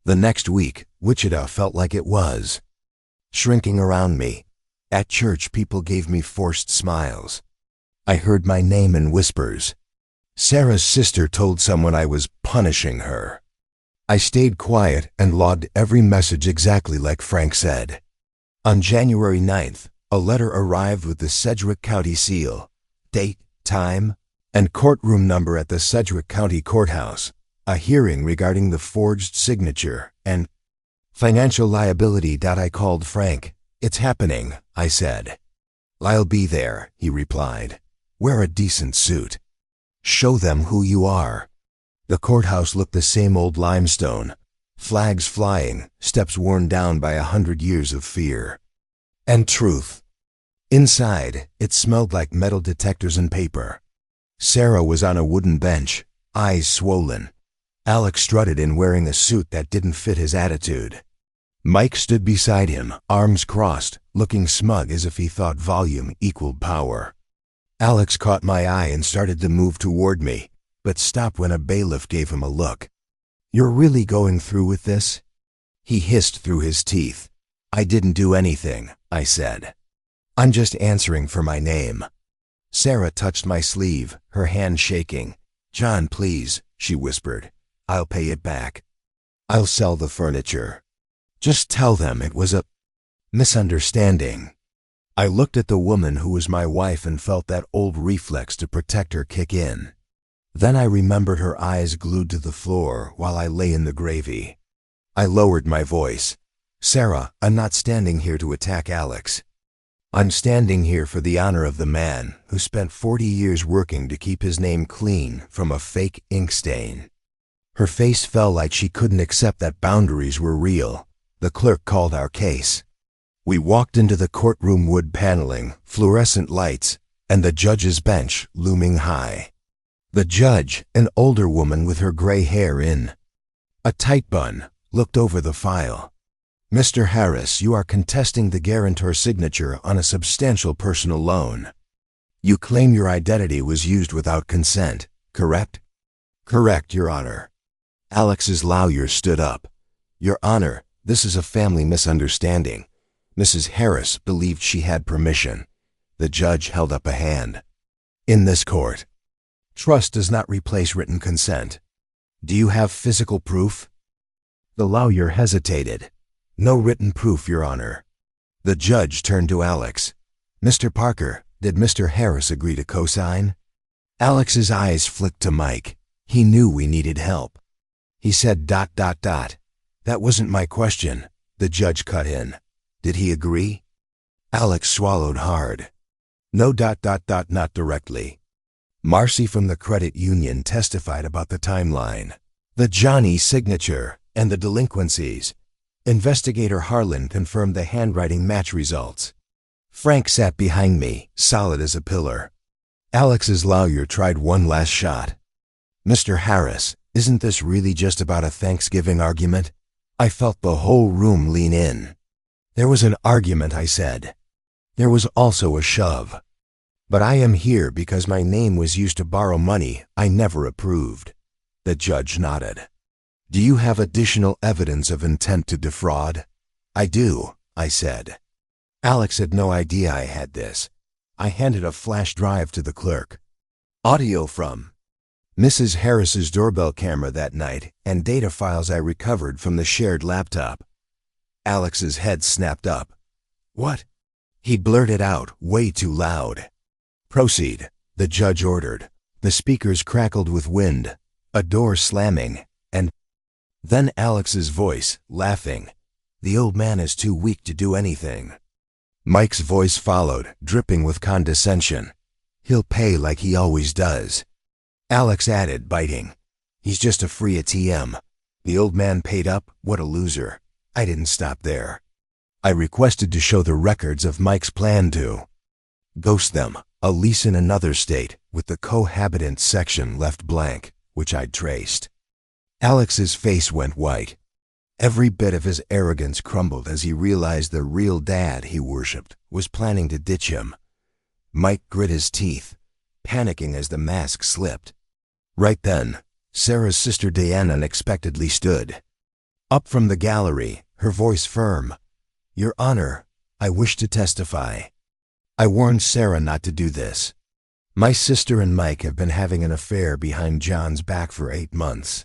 The next week, Wichita felt like it was. Shrinking around me. At church, people gave me forced smiles. I heard my name in whispers. Sarah's sister told someone I was punishing her. I stayed quiet and logged every message exactly like Frank said. On January 9th, a letter arrived with the Sedgwick County seal, date, time, and courtroom number at the Sedgwick County Courthouse, a hearing regarding the forged signature, and financial liability. I called Frank. "It's happening," I said. "I'll be there," he replied. "Wear a decent suit. Show them who you are." The courthouse looked the same old limestone, flags flying, steps worn down by 100 years of fear. And truth. Inside, it smelled like metal detectors and paper. Sarah was on a wooden bench, eyes swollen. Alex strutted in wearing a suit that didn't fit his attitude. Mike stood beside him, arms crossed, looking smug as if he thought volume equaled power. Alex caught my eye and started to move toward me, but stopped when a bailiff gave him a look. "You're really going through with this?" He hissed through his teeth. "I didn't do anything," I said. "I'm just answering for my name." Sarah touched my sleeve, her hand shaking. "John, please," she whispered. "I'll pay it back. I'll sell the furniture. Just tell them it was a misunderstanding." I looked at the woman who was my wife and felt that old reflex to protect her kick in. Then I remembered her eyes glued to the floor while I lay in the gravy. I lowered my voice. "Sarah, I'm not standing here to attack Alex. I'm standing here for the honor of the man who spent 40 years working to keep his name clean from a fake ink stain." Her face fell like she couldn't accept that boundaries were real. The clerk called our case. We walked into the courtroom, wood paneling, fluorescent lights, and the judge's bench looming high. The judge, an older woman with her gray hair in a tight bun, looked over the file. "Mr. Harris, you are contesting the guarantor's signature on a substantial personal loan. You claim your identity was used without consent, correct?" "Correct, Your Honor." Alex's lawyer stood up. "Your Honor, this is a family misunderstanding. Mrs. Harris believed she had permission." The judge held up a hand. "In this court, trust does not replace written consent. Do you have physical proof?" The lawyer hesitated. No written proof, Your Honor. The judge turned to Alex. Mr. Parker, did Mr. Harris agree to co-sign? Alex's eyes flicked to Mike. He knew we needed help. He said ... That wasn't my question. The judge cut in. Did he agree? Alex swallowed hard. No ... not directly. Marcy from the credit union testified about the timeline, the Johnny signature, and the delinquencies. Investigator Harlan confirmed the handwriting match results. Frank sat behind me, solid as a pillar. Alex's lawyer tried one last shot. Mr. Harris, isn't this really just about a Thanksgiving argument? I felt the whole room lean in. There was an argument, I said. There was also a shove. But I am here because my name was used to borrow money I never approved. The judge nodded. Do you have additional evidence of intent to defraud? I do, I said. Alex had no idea I had this. I handed a flash drive to the clerk. Audio from Mrs. Harris's doorbell camera that night and data files I recovered from the shared laptop. Alex's head snapped up. What? He blurted out, way too loud. Proceed, the judge ordered. The speakers crackled with wind, a door slamming, and then Alex's voice, laughing. The old man is too weak to do anything. Mike's voice followed, dripping with condescension. He'll pay like he always does. Alex added, biting. He's just a free ATM. The old man paid up, what a loser. I didn't stop there. I requested to show the records of Mike's plan to ghost them, a lease in another state, with the cohabitant section left blank, which I'd traced. Alex's face went white. Every bit of his arrogance crumbled as he realized the real dad he worshipped was planning to ditch him. Mike grit his teeth, panicking as the mask slipped. Right then, Sarah's sister Diane unexpectedly stood. Up from the gallery, her voice firm. Your Honor, I wish to testify. I warned Sarah not to do this. My sister and Mike have been having an affair behind John's back for 8 months.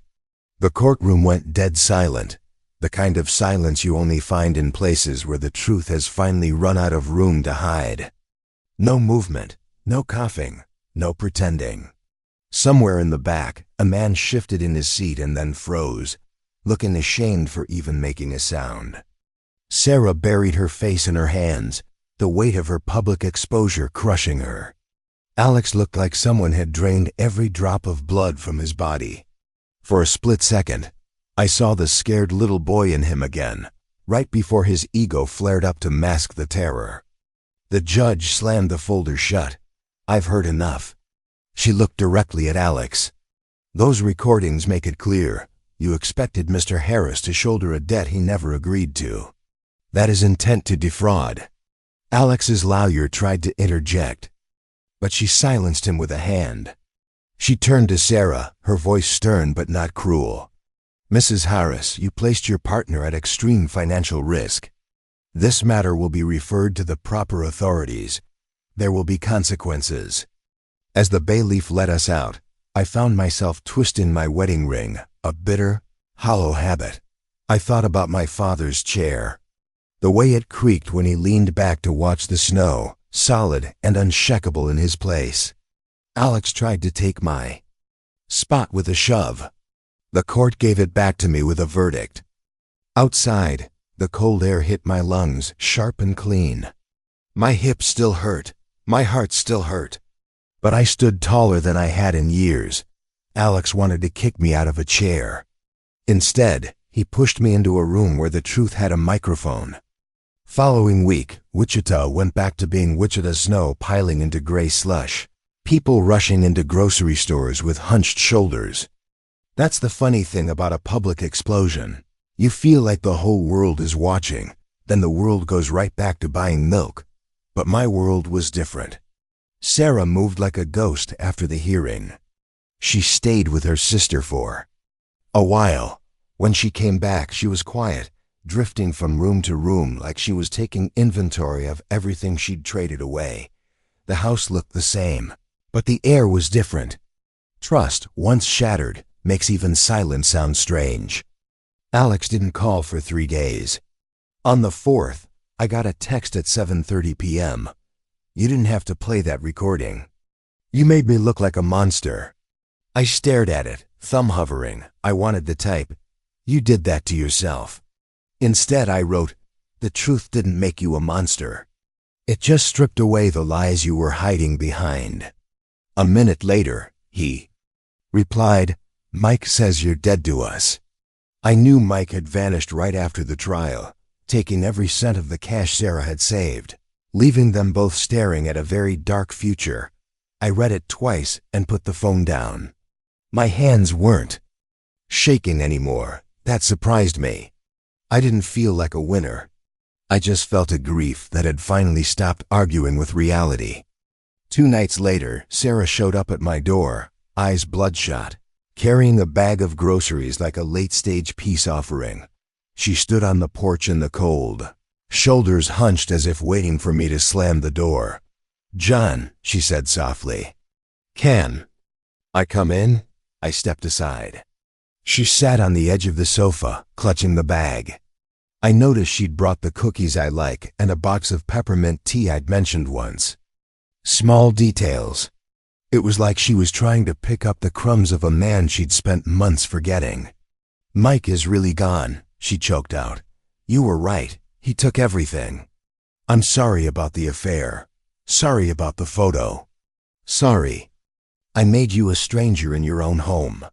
The courtroom went dead silent, the kind of silence you only find in places where the truth has finally run out of room to hide. No movement, no coughing, no pretending. Somewhere in the back, a man shifted in his seat and then froze, looking ashamed for even making a sound. Sarah buried her face in her hands, the weight of her public exposure crushing her. Alex looked like someone had drained every drop of blood from his body. For a split second, I saw the scared little boy in him again, right before his ego flared up to mask the terror. The judge slammed the folder shut. I've heard enough. She looked directly at Alex. Those recordings make it clear. You expected Mr. Harris to shoulder a debt he never agreed to. That is intent to defraud. Alex's lawyer tried to interject, but she silenced him with a hand. She turned to Sarah, her voice stern but not cruel. Mrs. Harris, you placed your partner at extreme financial risk. This matter will be referred to the proper authorities. There will be consequences. As the bailiff let us out, I found myself twisting my wedding ring, a bitter, hollow habit. I thought about my father's chair, the way it creaked when he leaned back to watch the snow, solid and unshakable in his place. Alex tried to take my spot with a shove. The court gave it back to me with a verdict. Outside, the cold air hit my lungs, sharp and clean. My hips still hurt, my heart still hurt. But I stood taller than I had in years. Alex wanted to kick me out of a chair. Instead, he pushed me into a room where the truth had a microphone. Following week, Wichita went back to being Wichita snow piling into gray slush. People rushing into grocery stores with hunched shoulders. That's the funny thing about a public explosion. You feel like the whole world is watching, then the world goes right back to buying milk. But my world was different. Sarah moved like a ghost after the hearing. She stayed with her sister for a while. When she came back, she was quiet, drifting from room to room like she was taking inventory of everything she'd traded away. The house looked the same, but the air was different. Trust, once shattered, makes even silence sound strange. Alex didn't call for 3 days. On the 4th, I got a text at 7:30 p.m. You didn't have to play that recording. You made me look like a monster. I stared at it, thumb hovering. I wanted to type, "You did that to yourself." Instead, I wrote, "The truth didn't make you a monster. It just stripped away the lies you were hiding behind." A minute later, he replied, "Mike says you're dead to us." I knew Mike had vanished right after the trial, taking every cent of the cash Sarah had saved, leaving them both staring at a very dark future. I read it twice and put the phone down. My hands weren't shaking anymore. That surprised me. I didn't feel like a winner. I just felt a grief that had finally stopped arguing with reality. 2 nights later, Sarah showed up at my door, eyes bloodshot, carrying a bag of groceries like a late-stage peace offering. She stood on the porch in the cold, shoulders hunched as if waiting for me to slam the door. "John," she said softly. "Can I come in?" I stepped aside. She sat on the edge of the sofa, clutching the bag. I noticed she'd brought the cookies I like and a box of peppermint tea I'd mentioned once. Small details. It was like she was trying to pick up the crumbs of a man she'd spent months forgetting. "Mike is really gone," she choked out. "You were right. He took everything. I'm sorry about the affair. Sorry about the photo. Sorry. I made you a stranger in your own home.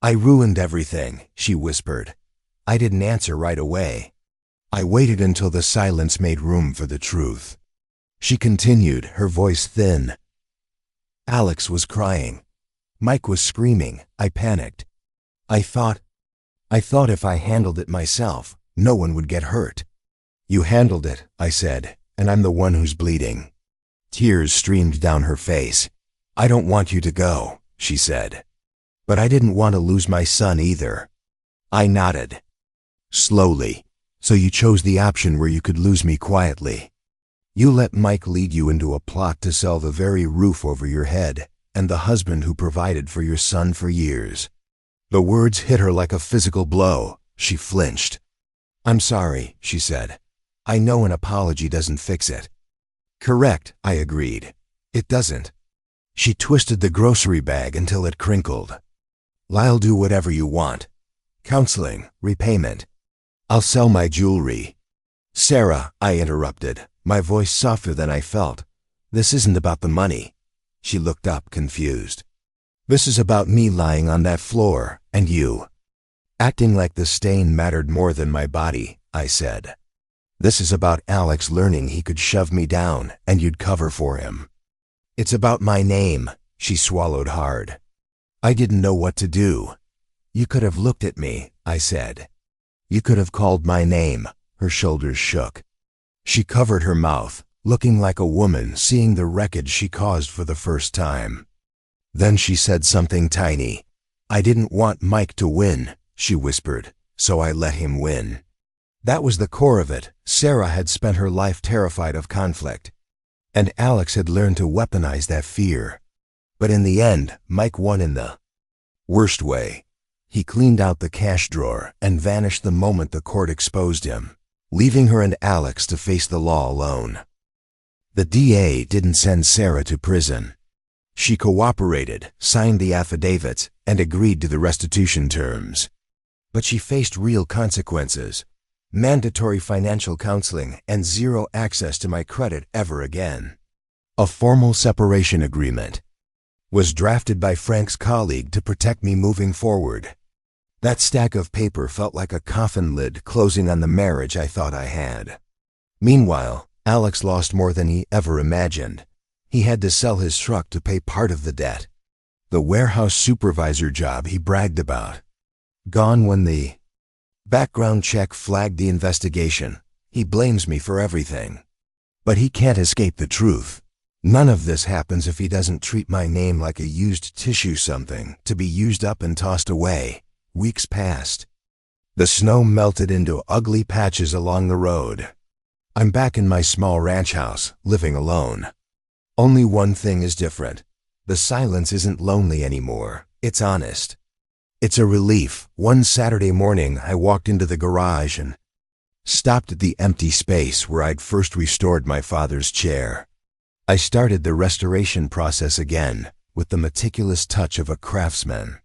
I ruined everything," she whispered. I didn't answer right away. I waited until the silence made room for the truth. She continued, her voice thin. "Alex was crying. Mike was screaming. I panicked. I thought if I handled it myself, no one would get hurt." "You handled it," I said, "and I'm the one who's bleeding." Tears streamed down her face. "I don't want you to go," she said. "But I didn't want to lose my son either." I nodded. Slowly. "So you chose the option where you could lose me quietly. You let Mike lead you into a plot to sell the very roof over your head and the husband who provided for your son for years." The words hit her like a physical blow. She flinched. "I'm sorry," she said. "I know an apology doesn't fix it." "Correct," I agreed. "It doesn't." She twisted the grocery bag until it crinkled. "I'll do whatever you want. Counseling, repayment. I'll sell my jewelry." "Sarah," I interrupted, my voice softer than I felt. "This isn't about the money." She looked up, confused. "This is about me lying on that floor, and you acting like the stain mattered more than my body," I said. "This is about Alex learning he could shove me down, and you'd cover for him. It's about my name." She swallowed hard. I didn't know what to do. "You could have looked at me," I said. "You could have called my name." Her shoulders shook. She covered her mouth, looking like a woman seeing the wreckage she caused for the first time. Then she said something tiny. "I didn't want Mike to win," she whispered, "so I let him win." That was the core of it. Sarah had spent her life terrified of conflict, and Alex had learned to weaponize that fear. But in the end, Mike won in the worst way. He cleaned out the cash drawer and vanished the moment the court exposed him, leaving her and Alex to face the law alone. The DA didn't send Sarah to prison. She cooperated, signed the affidavits, and agreed to the restitution terms. But she faced real consequences: mandatory financial counseling and zero access to my credit ever again. A formal separation agreement was drafted by Frank's colleague to protect me moving forward. That stack of paper felt like a coffin lid closing on the marriage I thought I had. Meanwhile, Alex lost more than he ever imagined. He had to sell his truck to pay part of the debt. The warehouse supervisor job he bragged about. Gone when the background check flagged the investigation. He blames me for everything. But he can't escape the truth. None of this happens if he doesn't treat my name like a used tissue, something to be used up and tossed away. Weeks passed. The snow melted into ugly patches along the road. I'm back in my small ranch house, living alone. Only one thing is different. The silence isn't lonely anymore. It's honest. It's a relief. One Saturday morning, I walked into the garage and stopped at the empty space where I'd first restored my father's chair. I started the restoration process again, with the meticulous touch of a craftsman.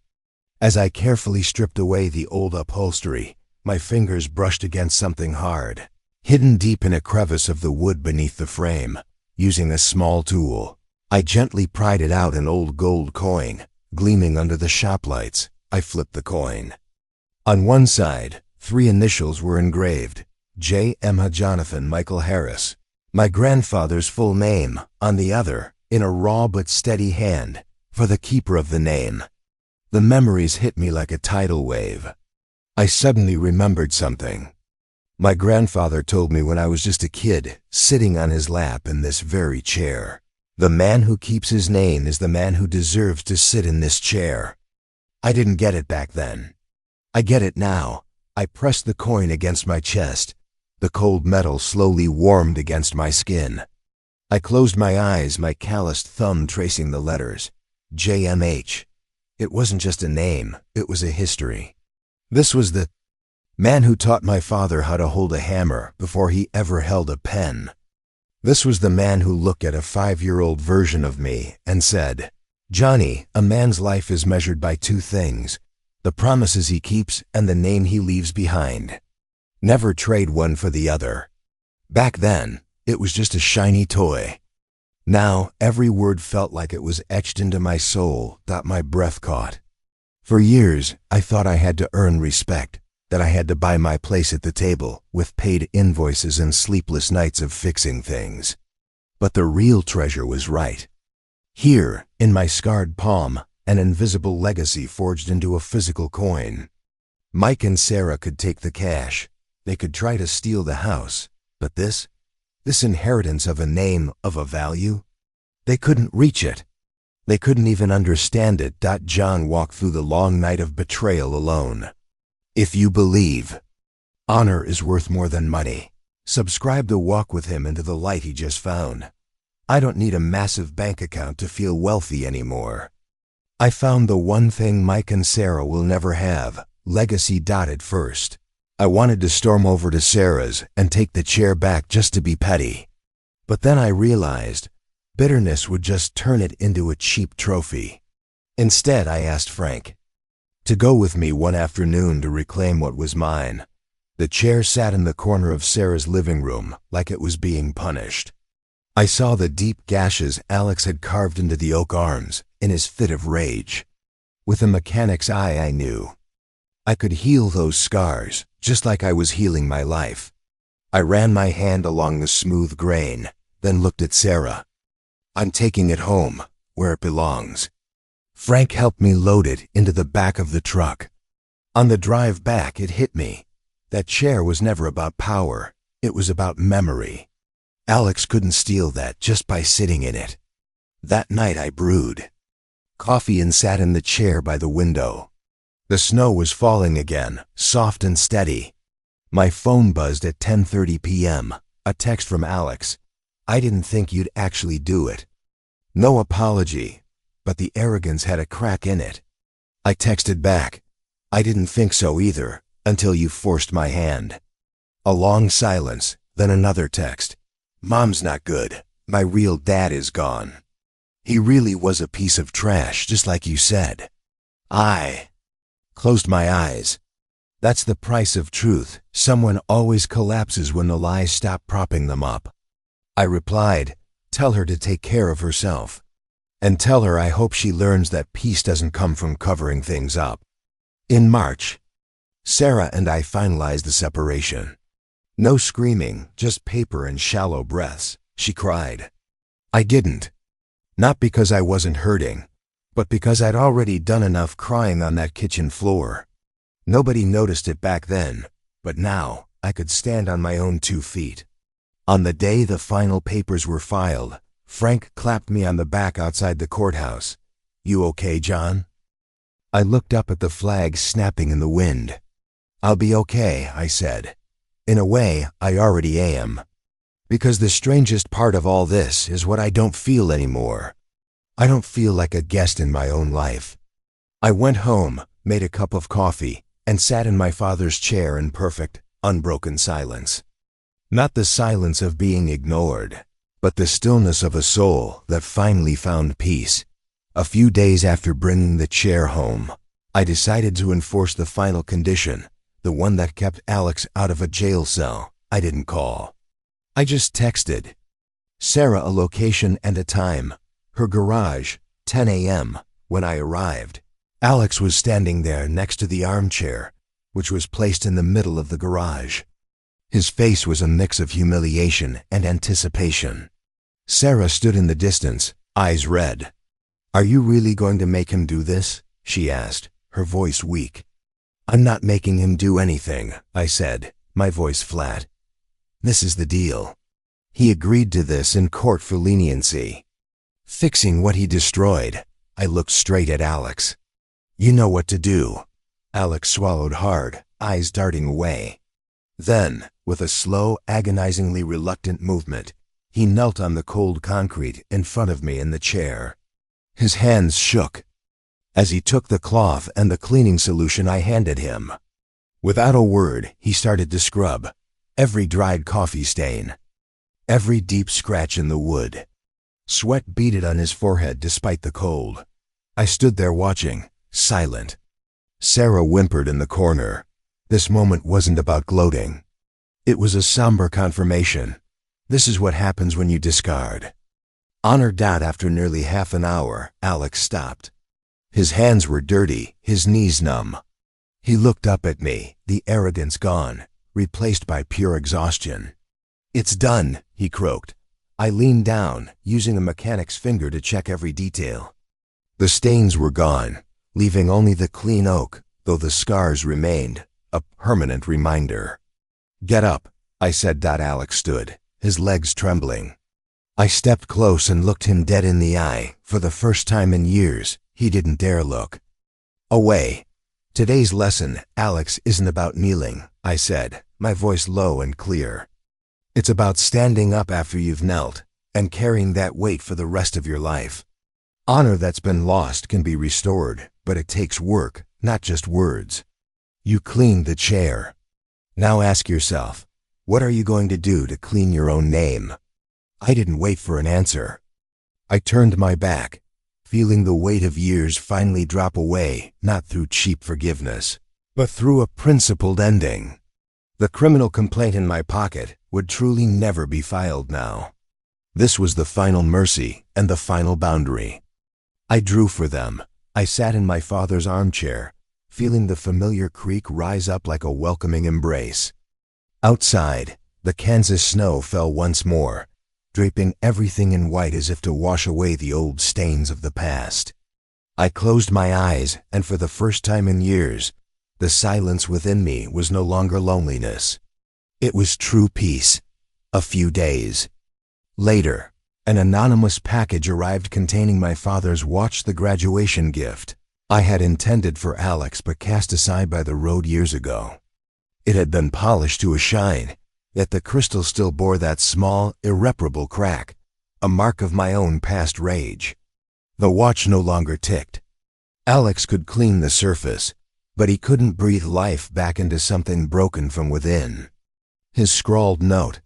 As I carefully stripped away the old upholstery, my fingers brushed against something hard, hidden deep in a crevice of the wood beneath the frame. Using a small tool, I gently pried it out an old gold coin, gleaming under the shop lights. I flipped the coin. On one side, 3 initials were engraved: J. M. Jonathan Michael Harris, my grandfather's full name. On the other, in a raw but steady hand, for the keeper of the name. The memories hit me like a tidal wave. I suddenly remembered something. My grandfather told me when I was just a kid, sitting on his lap in this very chair. The man who keeps his name is the man who deserves to sit in this chair. I didn't get it back then. I get it now. I pressed the coin against my chest. The cold metal slowly warmed against my skin. I closed my eyes, my calloused thumb tracing the letters. JMH. It wasn't just a name, it was a history. This was the man who taught my father how to hold a hammer before he ever held a pen. This was the man who looked at a 5-year-old version of me and said, "Johnny, a man's life is measured by 2 things, the promises he keeps and the name he leaves behind. Never trade one for the other." Back then, it was just a shiny toy. Now, every word felt like it was etched into my soul, that my breath caught. For years, I thought I had to earn respect, that I had to buy my place at the table with paid invoices and sleepless nights of fixing things. But the real treasure was right. Here, in my scarred palm, an invisible legacy forged into a physical coin. Mike and Sarah could take the cash. They could try to steal the house. But this inheritance of a name, of a value, they couldn't reach it. They couldn't even understand it. John walked through the long night of betrayal alone. If you believe honor is worth more than money, subscribe to walk with him into the light he just found. I don't need a massive bank account to feel wealthy anymore. I found the one thing Mike and Sarah will never have, legacy. At first, I wanted to storm over to Sarah's and take the chair back just to be petty. But then I realized bitterness would just turn it into a cheap trophy. Instead, I asked Frank to go with me one afternoon to reclaim what was mine. The chair sat in the corner of Sarah's living room like it was being punished. I saw the deep gashes Alex had carved into the oak arms in his fit of rage. With a mechanic's eye, I knew I could heal those scars just like I was healing my life. I ran my hand along the smooth grain, then looked at Sarah. "I'm taking it home, where it belongs." Frank helped me load it into the back of the truck. On the drive back, it hit me. That chair was never about power. It was about memory. Alex couldn't steal that just by sitting in it. That night I brewed coffee and sat in the chair by the window. The snow was falling again, soft and steady. My phone buzzed at 10:30 p.m., a text from Alex. "I didn't think you'd actually do it." No apology, but the arrogance had a crack in it. I texted back, "I didn't think so either, until you forced my hand." A long silence, then another text. "Mom's not good. My real dad is gone. He really was a piece of trash, just like you said." I closed my eyes. That's the price of truth. Someone always collapses when the lies stop propping them up. I replied, "Tell her to take care of herself. And tell her I hope she learns that peace doesn't come from covering things up." In March, Sarah and I finalized the separation. No screaming, just paper and shallow breaths. She cried. I didn't. Not because I wasn't hurting, but because I'd already done enough crying on that kitchen floor. Nobody noticed it back then, but now I could stand on my own 2 feet. On the day the final papers were filed, Frank clapped me on the back outside the courthouse. "You okay, John?" I looked up at the flag snapping in the wind. "I'll be okay," I said. In a way, I already am. Because the strangest part of all this is what I don't feel anymore. I don't feel like a guest in my own life. I went home, made a cup of coffee, and sat in my father's chair in perfect, unbroken silence. Not the silence of being ignored, but the stillness of a soul that finally found peace. A few days after bringing the chair home, I decided to enforce the final condition, the one that kept Alex out of a jail cell. I didn't call. I just texted Sarah a location and a time. Her garage, 10 a.m. When I arrived, Alex was standing there next to the armchair, which was placed in the middle of the garage. His face was a mix of humiliation and anticipation. Sarah stood in the distance, eyes red. "Are you really going to make him do this?" she asked, her voice weak. "I'm not making him do anything," I said, my voice flat. "This is the deal. He agreed to this in court for leniency. Fixing what he destroyed." I looked straight at Alex. "You know what to do." Alex swallowed hard, eyes darting away. Then, with a slow, agonizingly reluctant movement, he knelt on the cold concrete in front of me in the chair. His hands shook as he took the cloth and the cleaning solution I handed him. Without a word, he started to scrub every dried coffee stain, every deep scratch in the wood. Sweat beaded on his forehead despite the cold. I stood there watching, silent. Sarah whimpered in the corner. This moment wasn't about gloating. It was a somber confirmation. This is what happens when you discard. Honor. After nearly half an hour, Alex stopped. His hands were dirty, his knees numb. He looked up at me, the arrogance gone, replaced by pure exhaustion. "It's done," he croaked. I leaned down, using a mechanic's finger to check every detail. The stains were gone, leaving only the clean oak, though the scars remained, a permanent reminder. "Get up," I said. Alex stood, his legs trembling. I stepped close and looked him dead in the eye. For the first time in years, he didn't dare look away. "Today's lesson, Alex, isn't about kneeling," I said, my voice low and clear. "It's about standing up after you've knelt and carrying that weight for the rest of your life. Honor that's been lost can be restored, but it takes work, not just words. You cleaned the chair. Now ask yourself, what are you going to do to clean your own name?" I didn't wait for an answer. I turned my back, feeling the weight of years finally drop away, not through cheap forgiveness, but through a principled ending. The criminal complaint in my pocket would truly never be filed now. This was the final mercy and the final boundary. I drew for them. I sat in my father's armchair, feeling the familiar creak rise up like a welcoming embrace. Outside, the Kansas snow fell once more, draping everything in white as if to wash away the old stains of the past. I closed my eyes, and for the first time in years, the silence within me was no longer loneliness. It was true peace. A few days later, an anonymous package arrived containing my father's watch, the graduation gift I had intended for Alex but cast aside by the road years ago. It had been polished to a shine, yet the crystal still bore that small, irreparable crack, a mark of my own past rage. The watch no longer ticked. Alex could clean the surface, but he couldn't breathe life back into something broken from within. His scrawled note,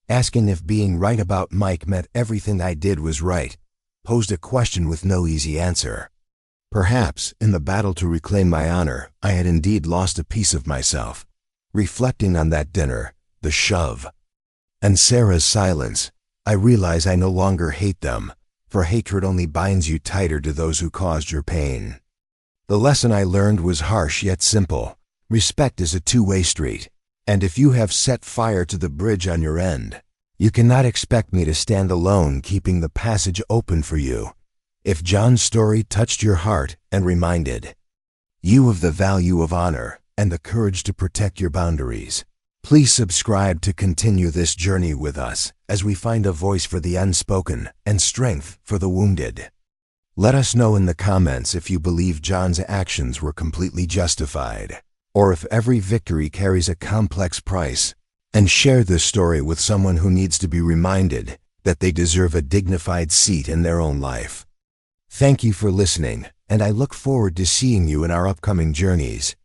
asking if being right about Mike meant everything I did was right, posed a question with no easy answer. Perhaps, in the battle to reclaim my honor, I had indeed lost a piece of myself. Reflecting on that dinner, the shove, and Sarah's silence, I realize I no longer hate them, for hatred only binds you tighter to those who caused your pain. The lesson I learned was harsh yet simple. Respect is a two-way street, and if you have set fire to the bridge on your end, you cannot expect me to stand alone keeping the passage open for you. If John's story touched your heart and reminded you of the value of honor and the courage to protect your boundaries, please subscribe to continue this journey with us as we find a voice for the unspoken and strength for the wounded. Let us know in the comments if you believe John's actions were completely justified, or if every victory carries a complex price, and share this story with someone who needs to be reminded that they deserve a dignified seat in their own life. Thank you for listening, and I look forward to seeing you in our upcoming journeys.